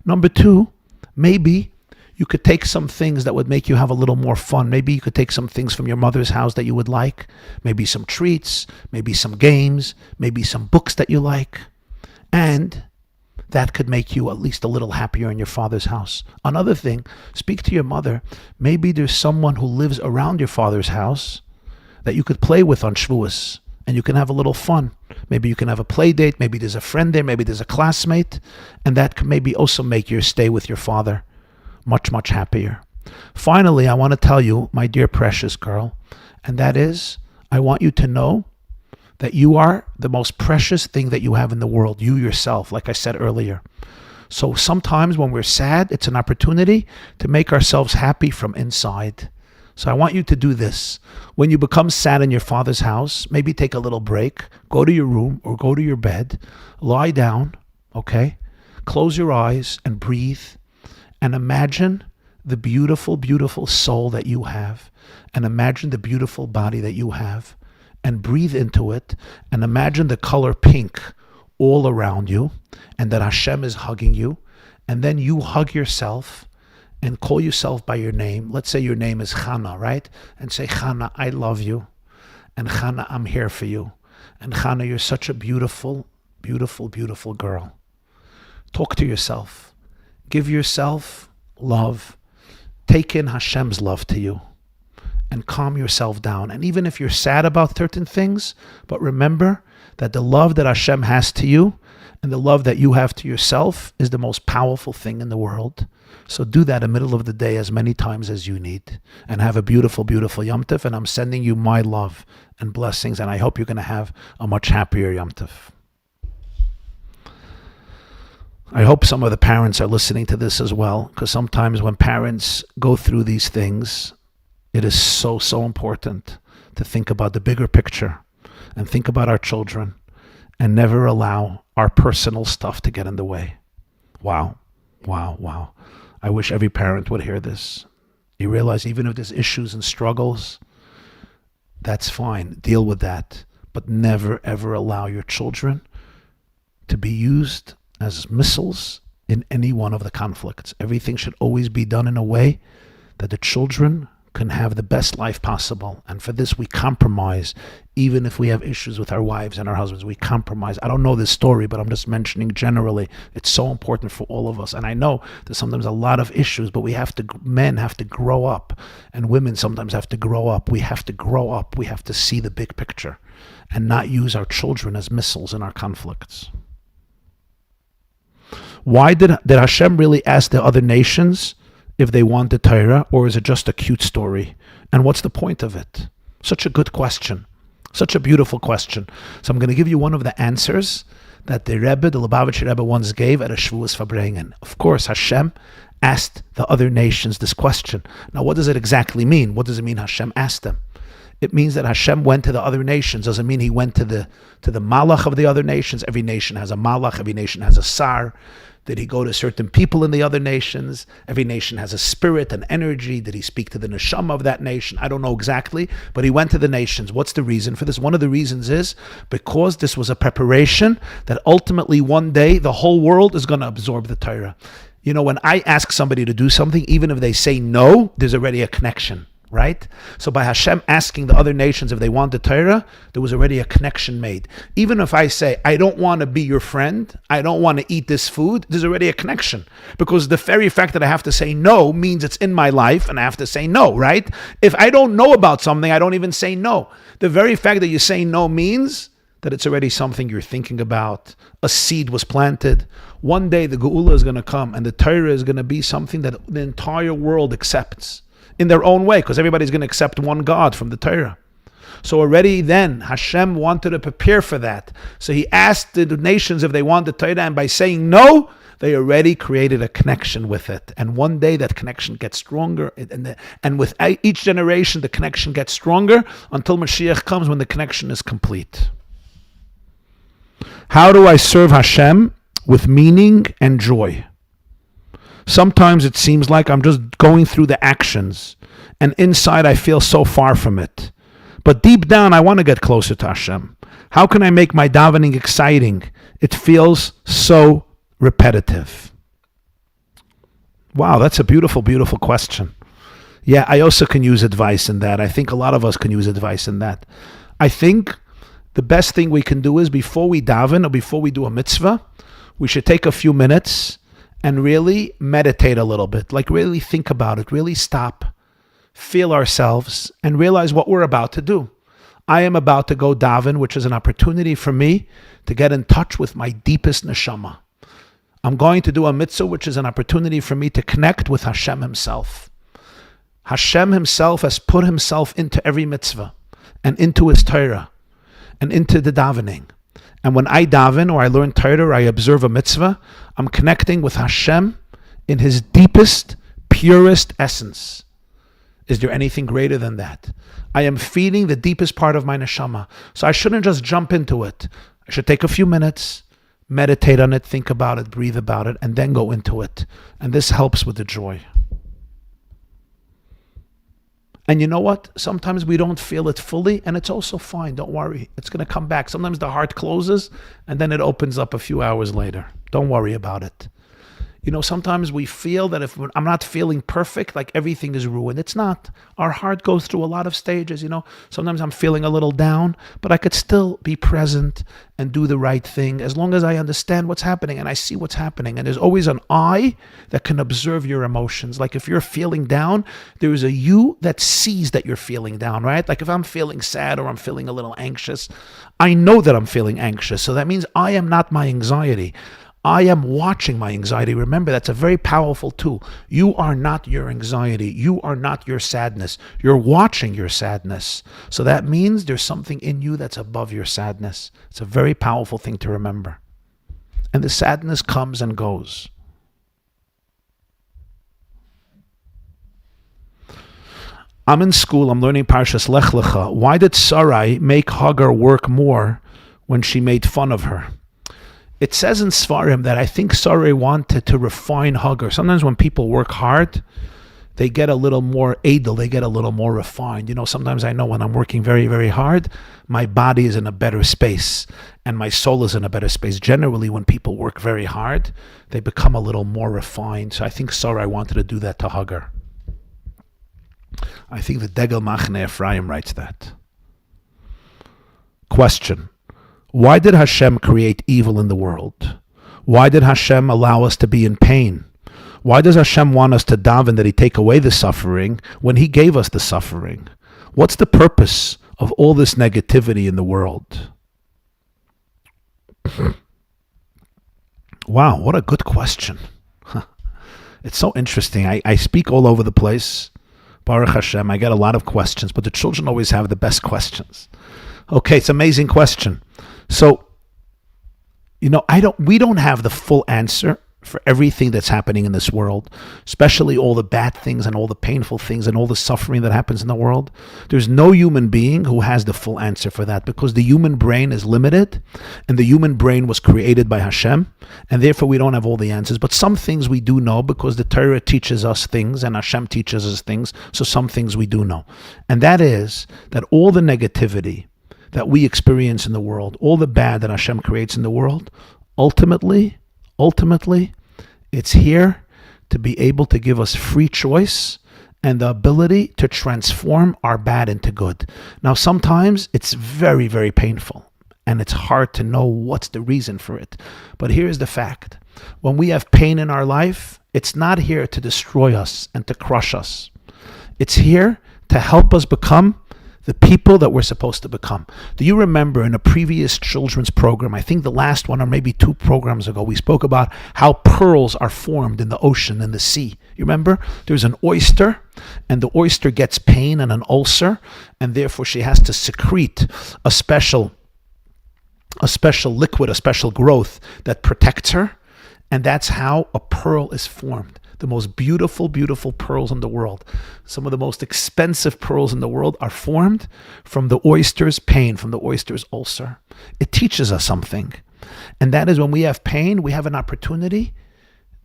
Number two, maybe You could take some things that would make you have a little more fun. Maybe you could take some things from your mother's house that you would like. Maybe some treats, maybe some games, maybe some books that you like. And that could make you at least a little happier in your father's house. Another thing, speak to your mother. Maybe there's someone who lives around your father's house that you could play with on Shavuos, and you can have a little fun. Maybe you can have a play date. Maybe there's a friend there. Maybe there's a classmate. And that could maybe also make your stay with your father much, much happier. Finally, I want to tell you, my dear precious girl, and that is, I want you to know that you are the most precious thing that you have in the world, you yourself, like I said earlier. So sometimes when we're sad, it's an opportunity to make ourselves happy from inside. So I want you to do this. When you become sad in your father's house, maybe take a little break, go to your room or go to your bed, lie down, okay? Close your eyes and breathe and imagine the beautiful, beautiful soul that you have, and imagine the beautiful body that you have, and breathe into it, and imagine the color pink all around you, and that Hashem is hugging you, and then you hug yourself and call yourself by your name. Let's say your name is Chana, right? And say, Chana, I love you, and Chana, I'm here for you, and Chana, you're such a beautiful, beautiful, beautiful girl. Talk to yourself. Give yourself love. Take in Hashem's love to you and calm yourself down. And even if you're sad about certain things, but remember that the love that Hashem has to you and the love that you have to yourself is the most powerful thing in the world. So do that in the middle of the day as many times as you need. And have a beautiful, beautiful Yom Tov. And I'm sending you my love and blessings. And I hope you're going to have a much happier Yom Tov. I hope some of the parents are listening to this as well, because sometimes when parents go through these things, it is so, so important to think about the bigger picture and think about our children and never allow our personal stuff to get in the way. Wow, wow, wow. I wish every parent would hear this. You realize even if there's issues and struggles, that's fine. Deal with that. But never, ever allow your children to be used as missiles in any one of the conflicts. Everything should always be done in a way that the children can have the best life possible. And for this, we compromise. Even if we have issues with our wives and our husbands, we compromise. I don't know this story, but I'm just mentioning generally. It's so important for all of us. And I know there's sometimes a lot of issues, but men have to grow up, and women sometimes have to grow up. We have to grow up. We have to see the big picture and not use our children as missiles in our conflicts. Why did Hashem really ask the other nations if they want the Torah, or is it just a cute story? And what's the point of it? Such a good question. Such a beautiful question. So I'm going to give you one of the answers that the Lubavitcher Rebbe once gave at a Shavuos Farbrengen. Of course, Hashem asked the other nations this question. Now, what does it exactly mean? What does it mean Hashem asked them? It means that Hashem went to the other nations. Doesn't mean he went to the malach of the other nations. Every nation has a malach. Every nation has a sar. Did he go to certain people in the other nations? Every nation has a spirit and energy. Did he speak to the neshama of that nation? I don't know exactly, but he went to the nations. What's the reason for this? One of the reasons is because this was a preparation that ultimately one day the whole world is going to absorb the Torah. You know, when I ask somebody to do something, even if they say no, there's already a connection. Right? So by Hashem asking the other nations if they want the Torah, there was already a connection made. Even if I say, I don't want to be your friend, I don't want to eat this food, there's already a connection. Because the very fact that I have to say no means it's in my life and I have to say no, right? If I don't know about something, I don't even say no. The very fact that you say no means that it's already something you're thinking about. A seed was planted. One day the Geula is going to come and the Torah is going to be something that the entire world accepts in their own way, because everybody's going to accept one God from the Torah. So already then, Hashem wanted to prepare for that. So he asked the nations if they want the Torah, and by saying no, they already created a connection with it. And one day that connection gets stronger, and with each generation, the connection gets stronger until Mashiach comes, when the connection is complete. How do I serve Hashem with meaning and joy? Sometimes it seems like I'm just going through the actions, and inside I feel so far from it. But deep down, I want to get closer to Hashem. How can I make my davening exciting? It feels so repetitive. Wow, that's a beautiful, beautiful question. Yeah, I also can use advice in that. I think a lot of us can use advice in that. I think the best thing we can do is before we daven or before we do a mitzvah, we should take a few minutes and really meditate a little bit, like really think about it, really stop, feel ourselves, and realize what we're about to do. I am about to go daven, which is an opportunity for me to get in touch with my deepest neshama. I'm going to do a mitzvah, which is an opportunity for me to connect with Hashem himself. Hashem himself has put himself into every mitzvah and into his Torah and into the davening. And when I daven or I learn Torah or I observe a mitzvah, I'm connecting with Hashem in his deepest, purest essence. Is there anything greater than that? I am feeding the deepest part of my neshama. So I shouldn't just jump into it. I should take a few minutes, meditate on it, think about it, breathe about it, and then go into it. And this helps with the joy. And you know what? Sometimes we don't feel it fully, and it's also fine. Don't worry. It's going to come back. Sometimes the heart closes, and then it opens up a few hours later. Don't worry about it. You know, sometimes we feel that if I'm not feeling perfect, like everything is ruined. It's not. Our heart goes through a lot of stages, you know. Sometimes I'm feeling a little down, but I could still be present and do the right thing as long as I understand what's happening and I see what's happening. And there's always an eye that can observe your emotions. Like if you're feeling down, there is a you that sees that you're feeling down, right? Like if I'm feeling sad or I'm feeling a little anxious, I know that I'm feeling anxious. So that means I am not my anxiety. I am watching my anxiety. Remember, that's a very powerful tool. You are not your anxiety. You are not your sadness. You're watching your sadness. So that means there's something in you that's above your sadness. It's a very powerful thing to remember. And the sadness comes and goes. I'm in school. I'm learning Parshas Lech Lecha. Why did Sarai make Hagar work more when she made fun of her? It says in Sfarim that I think Sarai wanted to refine Hagar. Sometimes when people work hard, they get a little more edel, they get a little more refined. You know, sometimes I know when I'm working very, very hard, my body is in a better space and my soul is in a better space. Generally, when people work very hard, they become a little more refined. So I think Sarai wanted to do that to Hagar. I think the Degel Machne Ephraim writes that. Question. Why did Hashem create evil in the world? Why did Hashem allow us to be in pain? Why does Hashem want us to daven that he take away the suffering when he gave us the suffering? What's the purpose of all this negativity in the world? Wow, what a good question. It's so interesting. I speak all over the place. Baruch Hashem, I get a lot of questions, but the children always have the best questions. Okay, it's an amazing question. So, you know, we don't have the full answer for everything that's happening in this world, especially all the bad things and all the painful things and all the suffering that happens in the world. There's no human being who has the full answer for that because the human brain is limited and the human brain was created by Hashem and therefore we don't have all the answers. But some things we do know because the Torah teaches us things and Hashem teaches us things. So some things we do know. And that is that all the negativity that we experience in the world, all the bad that Hashem creates in the world, ultimately, it's here to be able to give us free choice and the ability to transform our bad into good. Now, sometimes it's very, very painful and it's hard to know what's the reason for it. But here's the fact. When we have pain in our life, it's not here to destroy us and to crush us. It's here to help us become the people that we're supposed to become. Do you remember in a previous children's program, I think the last one or maybe 2 programs ago, we spoke about how pearls are formed in the ocean and the sea. You remember? There's an oyster and the oyster gets pain and an ulcer and therefore she has to secrete a special liquid, a special growth that protects her. And that's how a pearl is formed. The most beautiful, beautiful pearls in the world. Some of the most expensive pearls in the world are formed from the oyster's pain, from the oyster's ulcer. It teaches us something. And that is when we have pain, we have an opportunity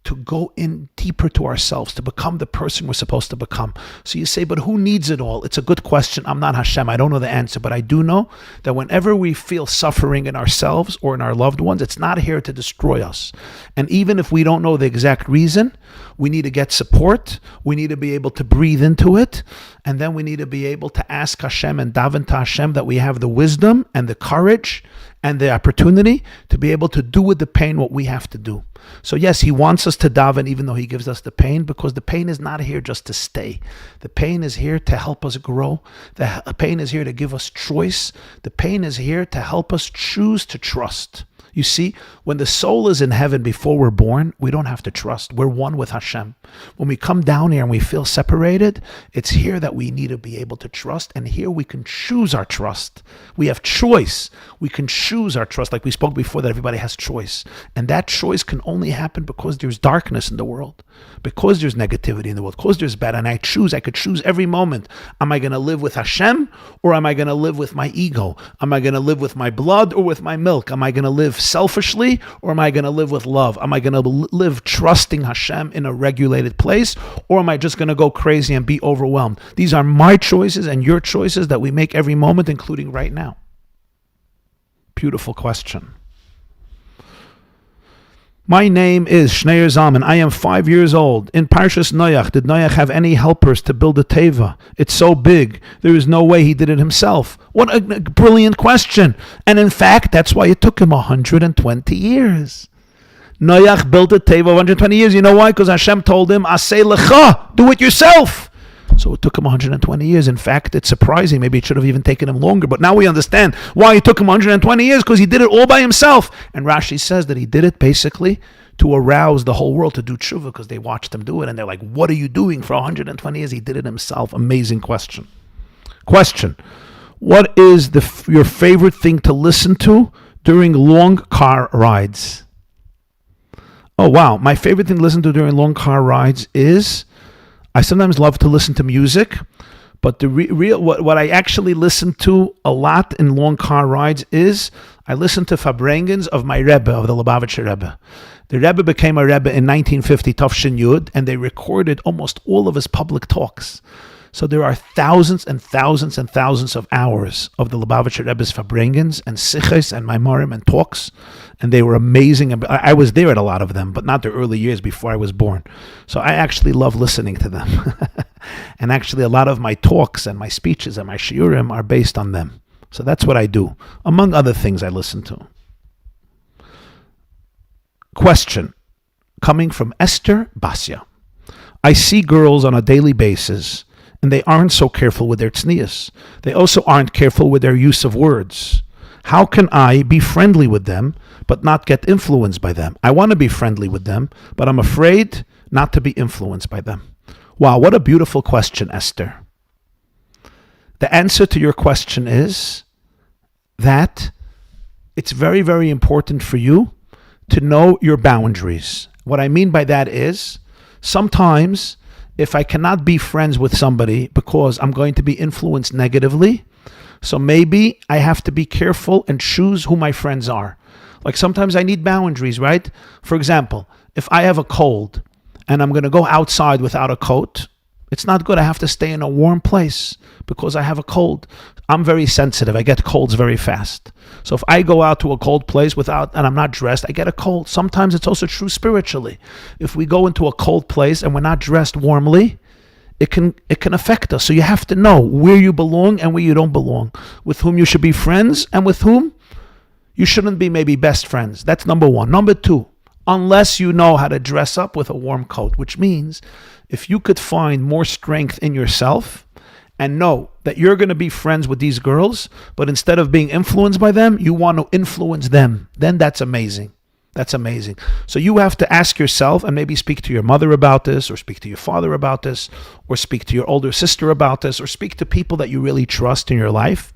to go in deeper to ourselves, to become the person we're supposed to become. So you say, but who needs it all? It's a good question. I'm not Hashem. I don't know the answer, but I do know that whenever we feel suffering in ourselves or in our loved ones, it's not here to destroy us. And even if we don't know the exact reason, we need to get support. We need to be able to breathe into it. And then we need to be able to ask Hashem and daven to Hashem that we have the wisdom and the courage and the opportunity to be able to do with the pain what we have to do. So yes, he wants us to daven even though he gives us the pain, because the pain is not here just to stay. The pain is here to help us grow. The pain is here to give us choice. The pain is here to help us choose to trust. You see, when the soul is in heaven before we're born, we don't have to trust. We're one with Hashem. When we come down here and we feel separated, it's here that we need to be able to trust. And here we can choose our trust. We have choice. We can choose our trust. Like we spoke before, that everybody has choice. And that choice can only happen because there's darkness in the world, because there's negativity in the world, because there's bad. And I could choose every moment. Am I going to live with Hashem, or am I going to live with my ego? Am I going to live with my blood or with my milk? Am I going to live selfishly, or am I going to live with love? Am I going to live trusting Hashem in a regulated place, or am I just going to go crazy and be overwhelmed? These are my choices and your choices that we make every moment, including right now. Beautiful question. My name is Schneier Zalman. I am 5 years old. In Parshas Noach, did Noach have any helpers to build a teva? It's so big. There is no way he did it himself. What a brilliant question. And in fact, that's why it took him 120 years. Noach built a teva of 120 years. You know why? Because Hashem told him, Aseh lecha, do it yourself. So it took him 120 years. In fact, it's surprising. Maybe it should have even taken him longer. But now we understand why it took him 120 years, because he did it all by himself. And Rashi says that he did it basically to arouse the whole world to do tshuva, because they watched him do it. And they're like, what are you doing for 120 years? He did it himself. Amazing question. What is your favorite thing to listen to during long car rides? Oh, wow. My favorite thing to listen to during long car rides is... I sometimes love to listen to music, but the what I actually listen to a lot in long car rides is I listen to Farbrengens of my Rebbe, of the Lubavitcher Rebbe. The Rebbe became a Rebbe in 1950, Tafshin Yud, and they recorded almost all of his public talks. So there are thousands and thousands and thousands of hours of the Lubavitcher Rebbe's Farbrengens and Siches and Maimarim and talks, and they were amazing. And I was there at a lot of them, but not the early years before I was born. So I actually love listening to them. And actually a lot of my talks and my speeches and my shiurim are based on them. So that's what I do, among other things I listen to. Question coming from Esther Basya. I see girls on a daily basis, and they aren't so careful with their tznius. They also aren't careful with their use of words. How can I be friendly with them, but not get influenced by them? I want to be friendly with them, but I'm afraid not to be influenced by them. Wow, what a beautiful question, Esther. The answer to your question is that it's very, very important for you to know your boundaries. What I mean by that is, sometimes if I cannot be friends with somebody because I'm going to be influenced negatively, so maybe I have to be careful and choose who my friends are. Like sometimes I need boundaries, right? For example, if I have a cold and I'm going to go outside without a coat, it's not good. I have to stay in a warm place because I have a cold. I'm very sensitive. I get colds very fast. So if I go out to a cold place and I'm not dressed, I get a cold. Sometimes it's also true spiritually. If we go into a cold place and we're not dressed warmly, it can affect us. So you have to know where you belong and where you don't belong, with whom you should be friends and with whom you shouldn't be maybe best friends. That's number one. Number two, unless you know how to dress up with a warm coat, which means if you could find more strength in yourself and know that you're going to be friends with these girls, but instead of being influenced by them, you want to influence them, then that's amazing. That's amazing. So you have to ask yourself, and maybe speak to your mother about this, or speak to your father about this, or speak to your older sister about this, or speak to people that you really trust in your life.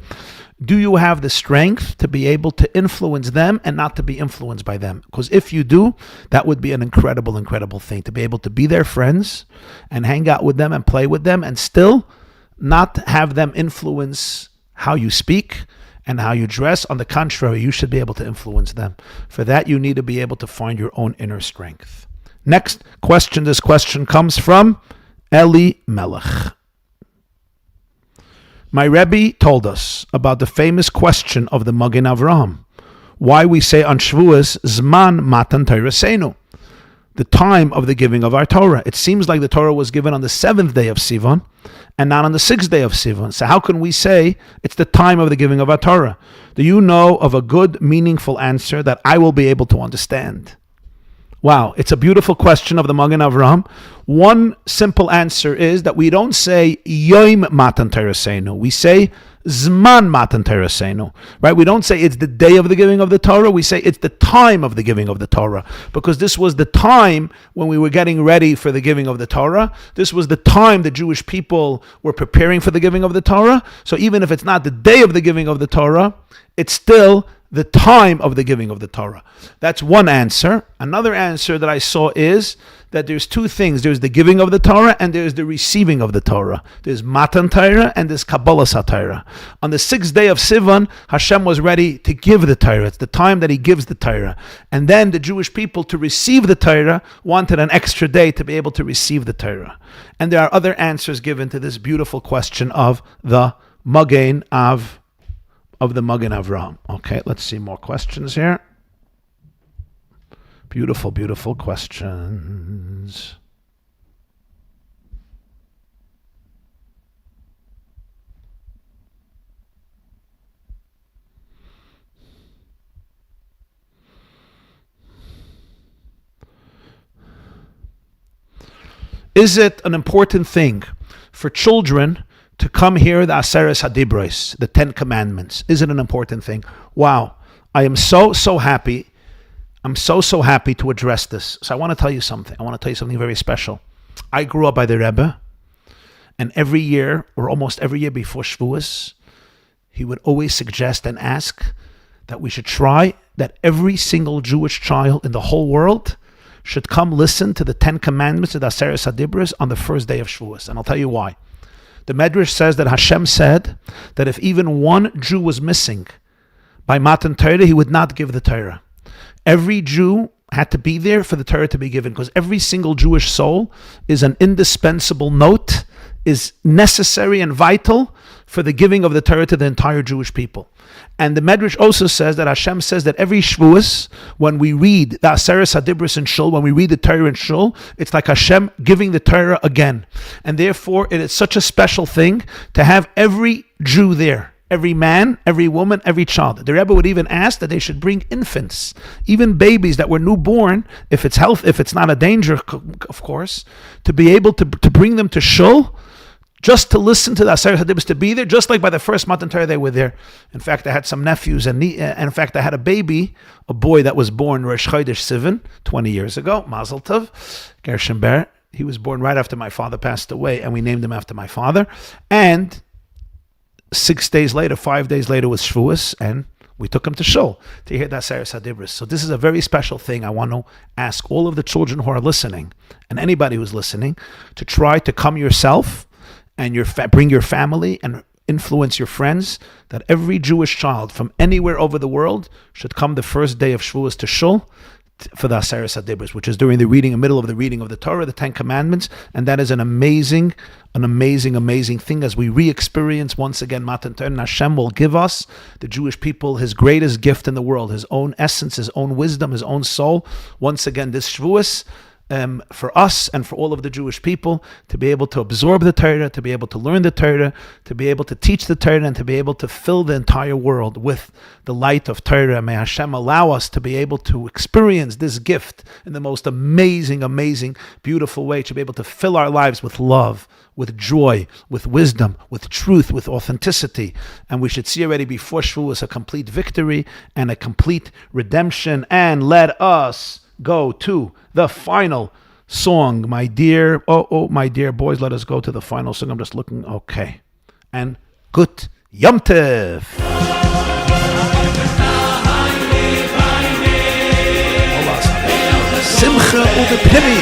Do you have the strength to be able to influence them and not to be influenced by them? Because if you do, that would be an incredible, incredible thing, to be able to be their friends and hang out with them and play with them and still not have them influence how you speak and how you dress. On the contrary, you should be able to influence them. For that, you need to be able to find your own inner strength. Next question. This question comes from Eli Melech. My Rebbe told us about the famous question of the Magen Avraham. Why we say on Shavuos, Zman Matan Torasenu, the time of the giving of our Torah. It seems like the Torah was given on the 7th day of Sivan and not on the 6th day of Sivan. So how can we say it's the time of the giving of our Torah? Do you know of a good, meaningful answer that I will be able to understand? Wow, it's a beautiful question of the Magen Avraham. One simple answer is that we don't say Yom Matan Torasenu. We say Zman Matan Torasenu. Right? We don't say it's the day of the giving of the Torah. We say it's the time of the giving of the Torah. Because this was the time when we were getting ready for the giving of the Torah. This was the time the Jewish people were preparing for the giving of the Torah. So even if it's not the day of the giving of the Torah, it's still the time of the giving of the Torah. That's one answer. Another answer that I saw is that there's two things. There's the giving of the Torah and there's the receiving of the Torah. There's Matan Torah and there's Kabbalah Torah. On the 6th day of Sivan, Hashem was ready to give the Torah. It's the time that He gives the Torah. And then the Jewish people, to receive the Torah, wanted an extra day to be able to receive the Torah. And there are other answers given to this beautiful question of the Magen Avraham. Okay, let's see more questions here. Beautiful, beautiful questions. Is it an important thing for children to come hear the Aseres HaDibros, the 10 Commandments? Is it an important thing? Wow, I am so happy. I'm so happy to address this. So I want to tell you something. I want to tell you something very special. I grew up by the Rebbe, and every year, or almost every year before Shavuos, he would always suggest and ask that we should try that every single Jewish child in the whole world should come listen to the 10 Commandments of the Aseres HaDibros on the first day of Shavuos. And I'll tell you why. The Medrash says that Hashem said that if even one Jew was missing by Matan Torah, He would not give the Torah. Every Jew had to be there for the Torah to be given, because every single Jewish soul is an indispensable note, is necessary and vital for the giving of the Torah to the entire Jewish people. And the Medrash also says that Hashem says that every Shavuos, when we read the Aseres HaDibros in Shul, when we read the Torah in Shul, it's like Hashem giving the Torah again. And therefore, it is such a special thing to have every Jew there. Every man, every woman, every child. The Rebbe would even ask that they should bring infants, even babies that were newborn, if it's not a danger, of course, to be able to bring them to Shul, just to listen to the Aseres HaDibros, to be there, just like by the first Matan Torah they were there. In fact, I had some nephews, and in fact, I had a baby, a boy that was born Rosh Chodesh Sivan 20 years ago, Mazel Tov, Gershon Ber. He was born right after my father passed away, and we named him after my father. And 5 days later was Shavuos, and we took him to Shul to hear the Aseres HaDibros. So this is a very special thing. I want to ask all of the children who are listening, and anybody who's listening, to try to come yourself and bring your family and influence your friends, that every Jewish child from anywhere over the world should come the first day of Shavuos to Shul for the Aseres HaDibros, which is during the middle of the reading of the Torah, the 10 Commandments, and that is an amazing thing as we re-experience once again Matan Torah. And Hashem will give us, the Jewish people, His greatest gift in the world, His own essence, His own wisdom, His own soul. Once again, this Shavuos, for us and for all of the Jewish people, to be able to absorb the Torah, to be able to learn the Torah, to be able to teach the Torah, and to be able to fill the entire world with the light of Torah. May Hashem allow us to be able to experience this gift in the most amazing, beautiful way, to be able to fill our lives with love, with joy, with wisdom, with truth, with authenticity. And we should see already before Shavuos a complete victory and a complete redemption. And let us go to the final song, my dear boys. Let us go to the final song. I'm just looking. Okay. And good Yom Tov. Simcha u'bepini.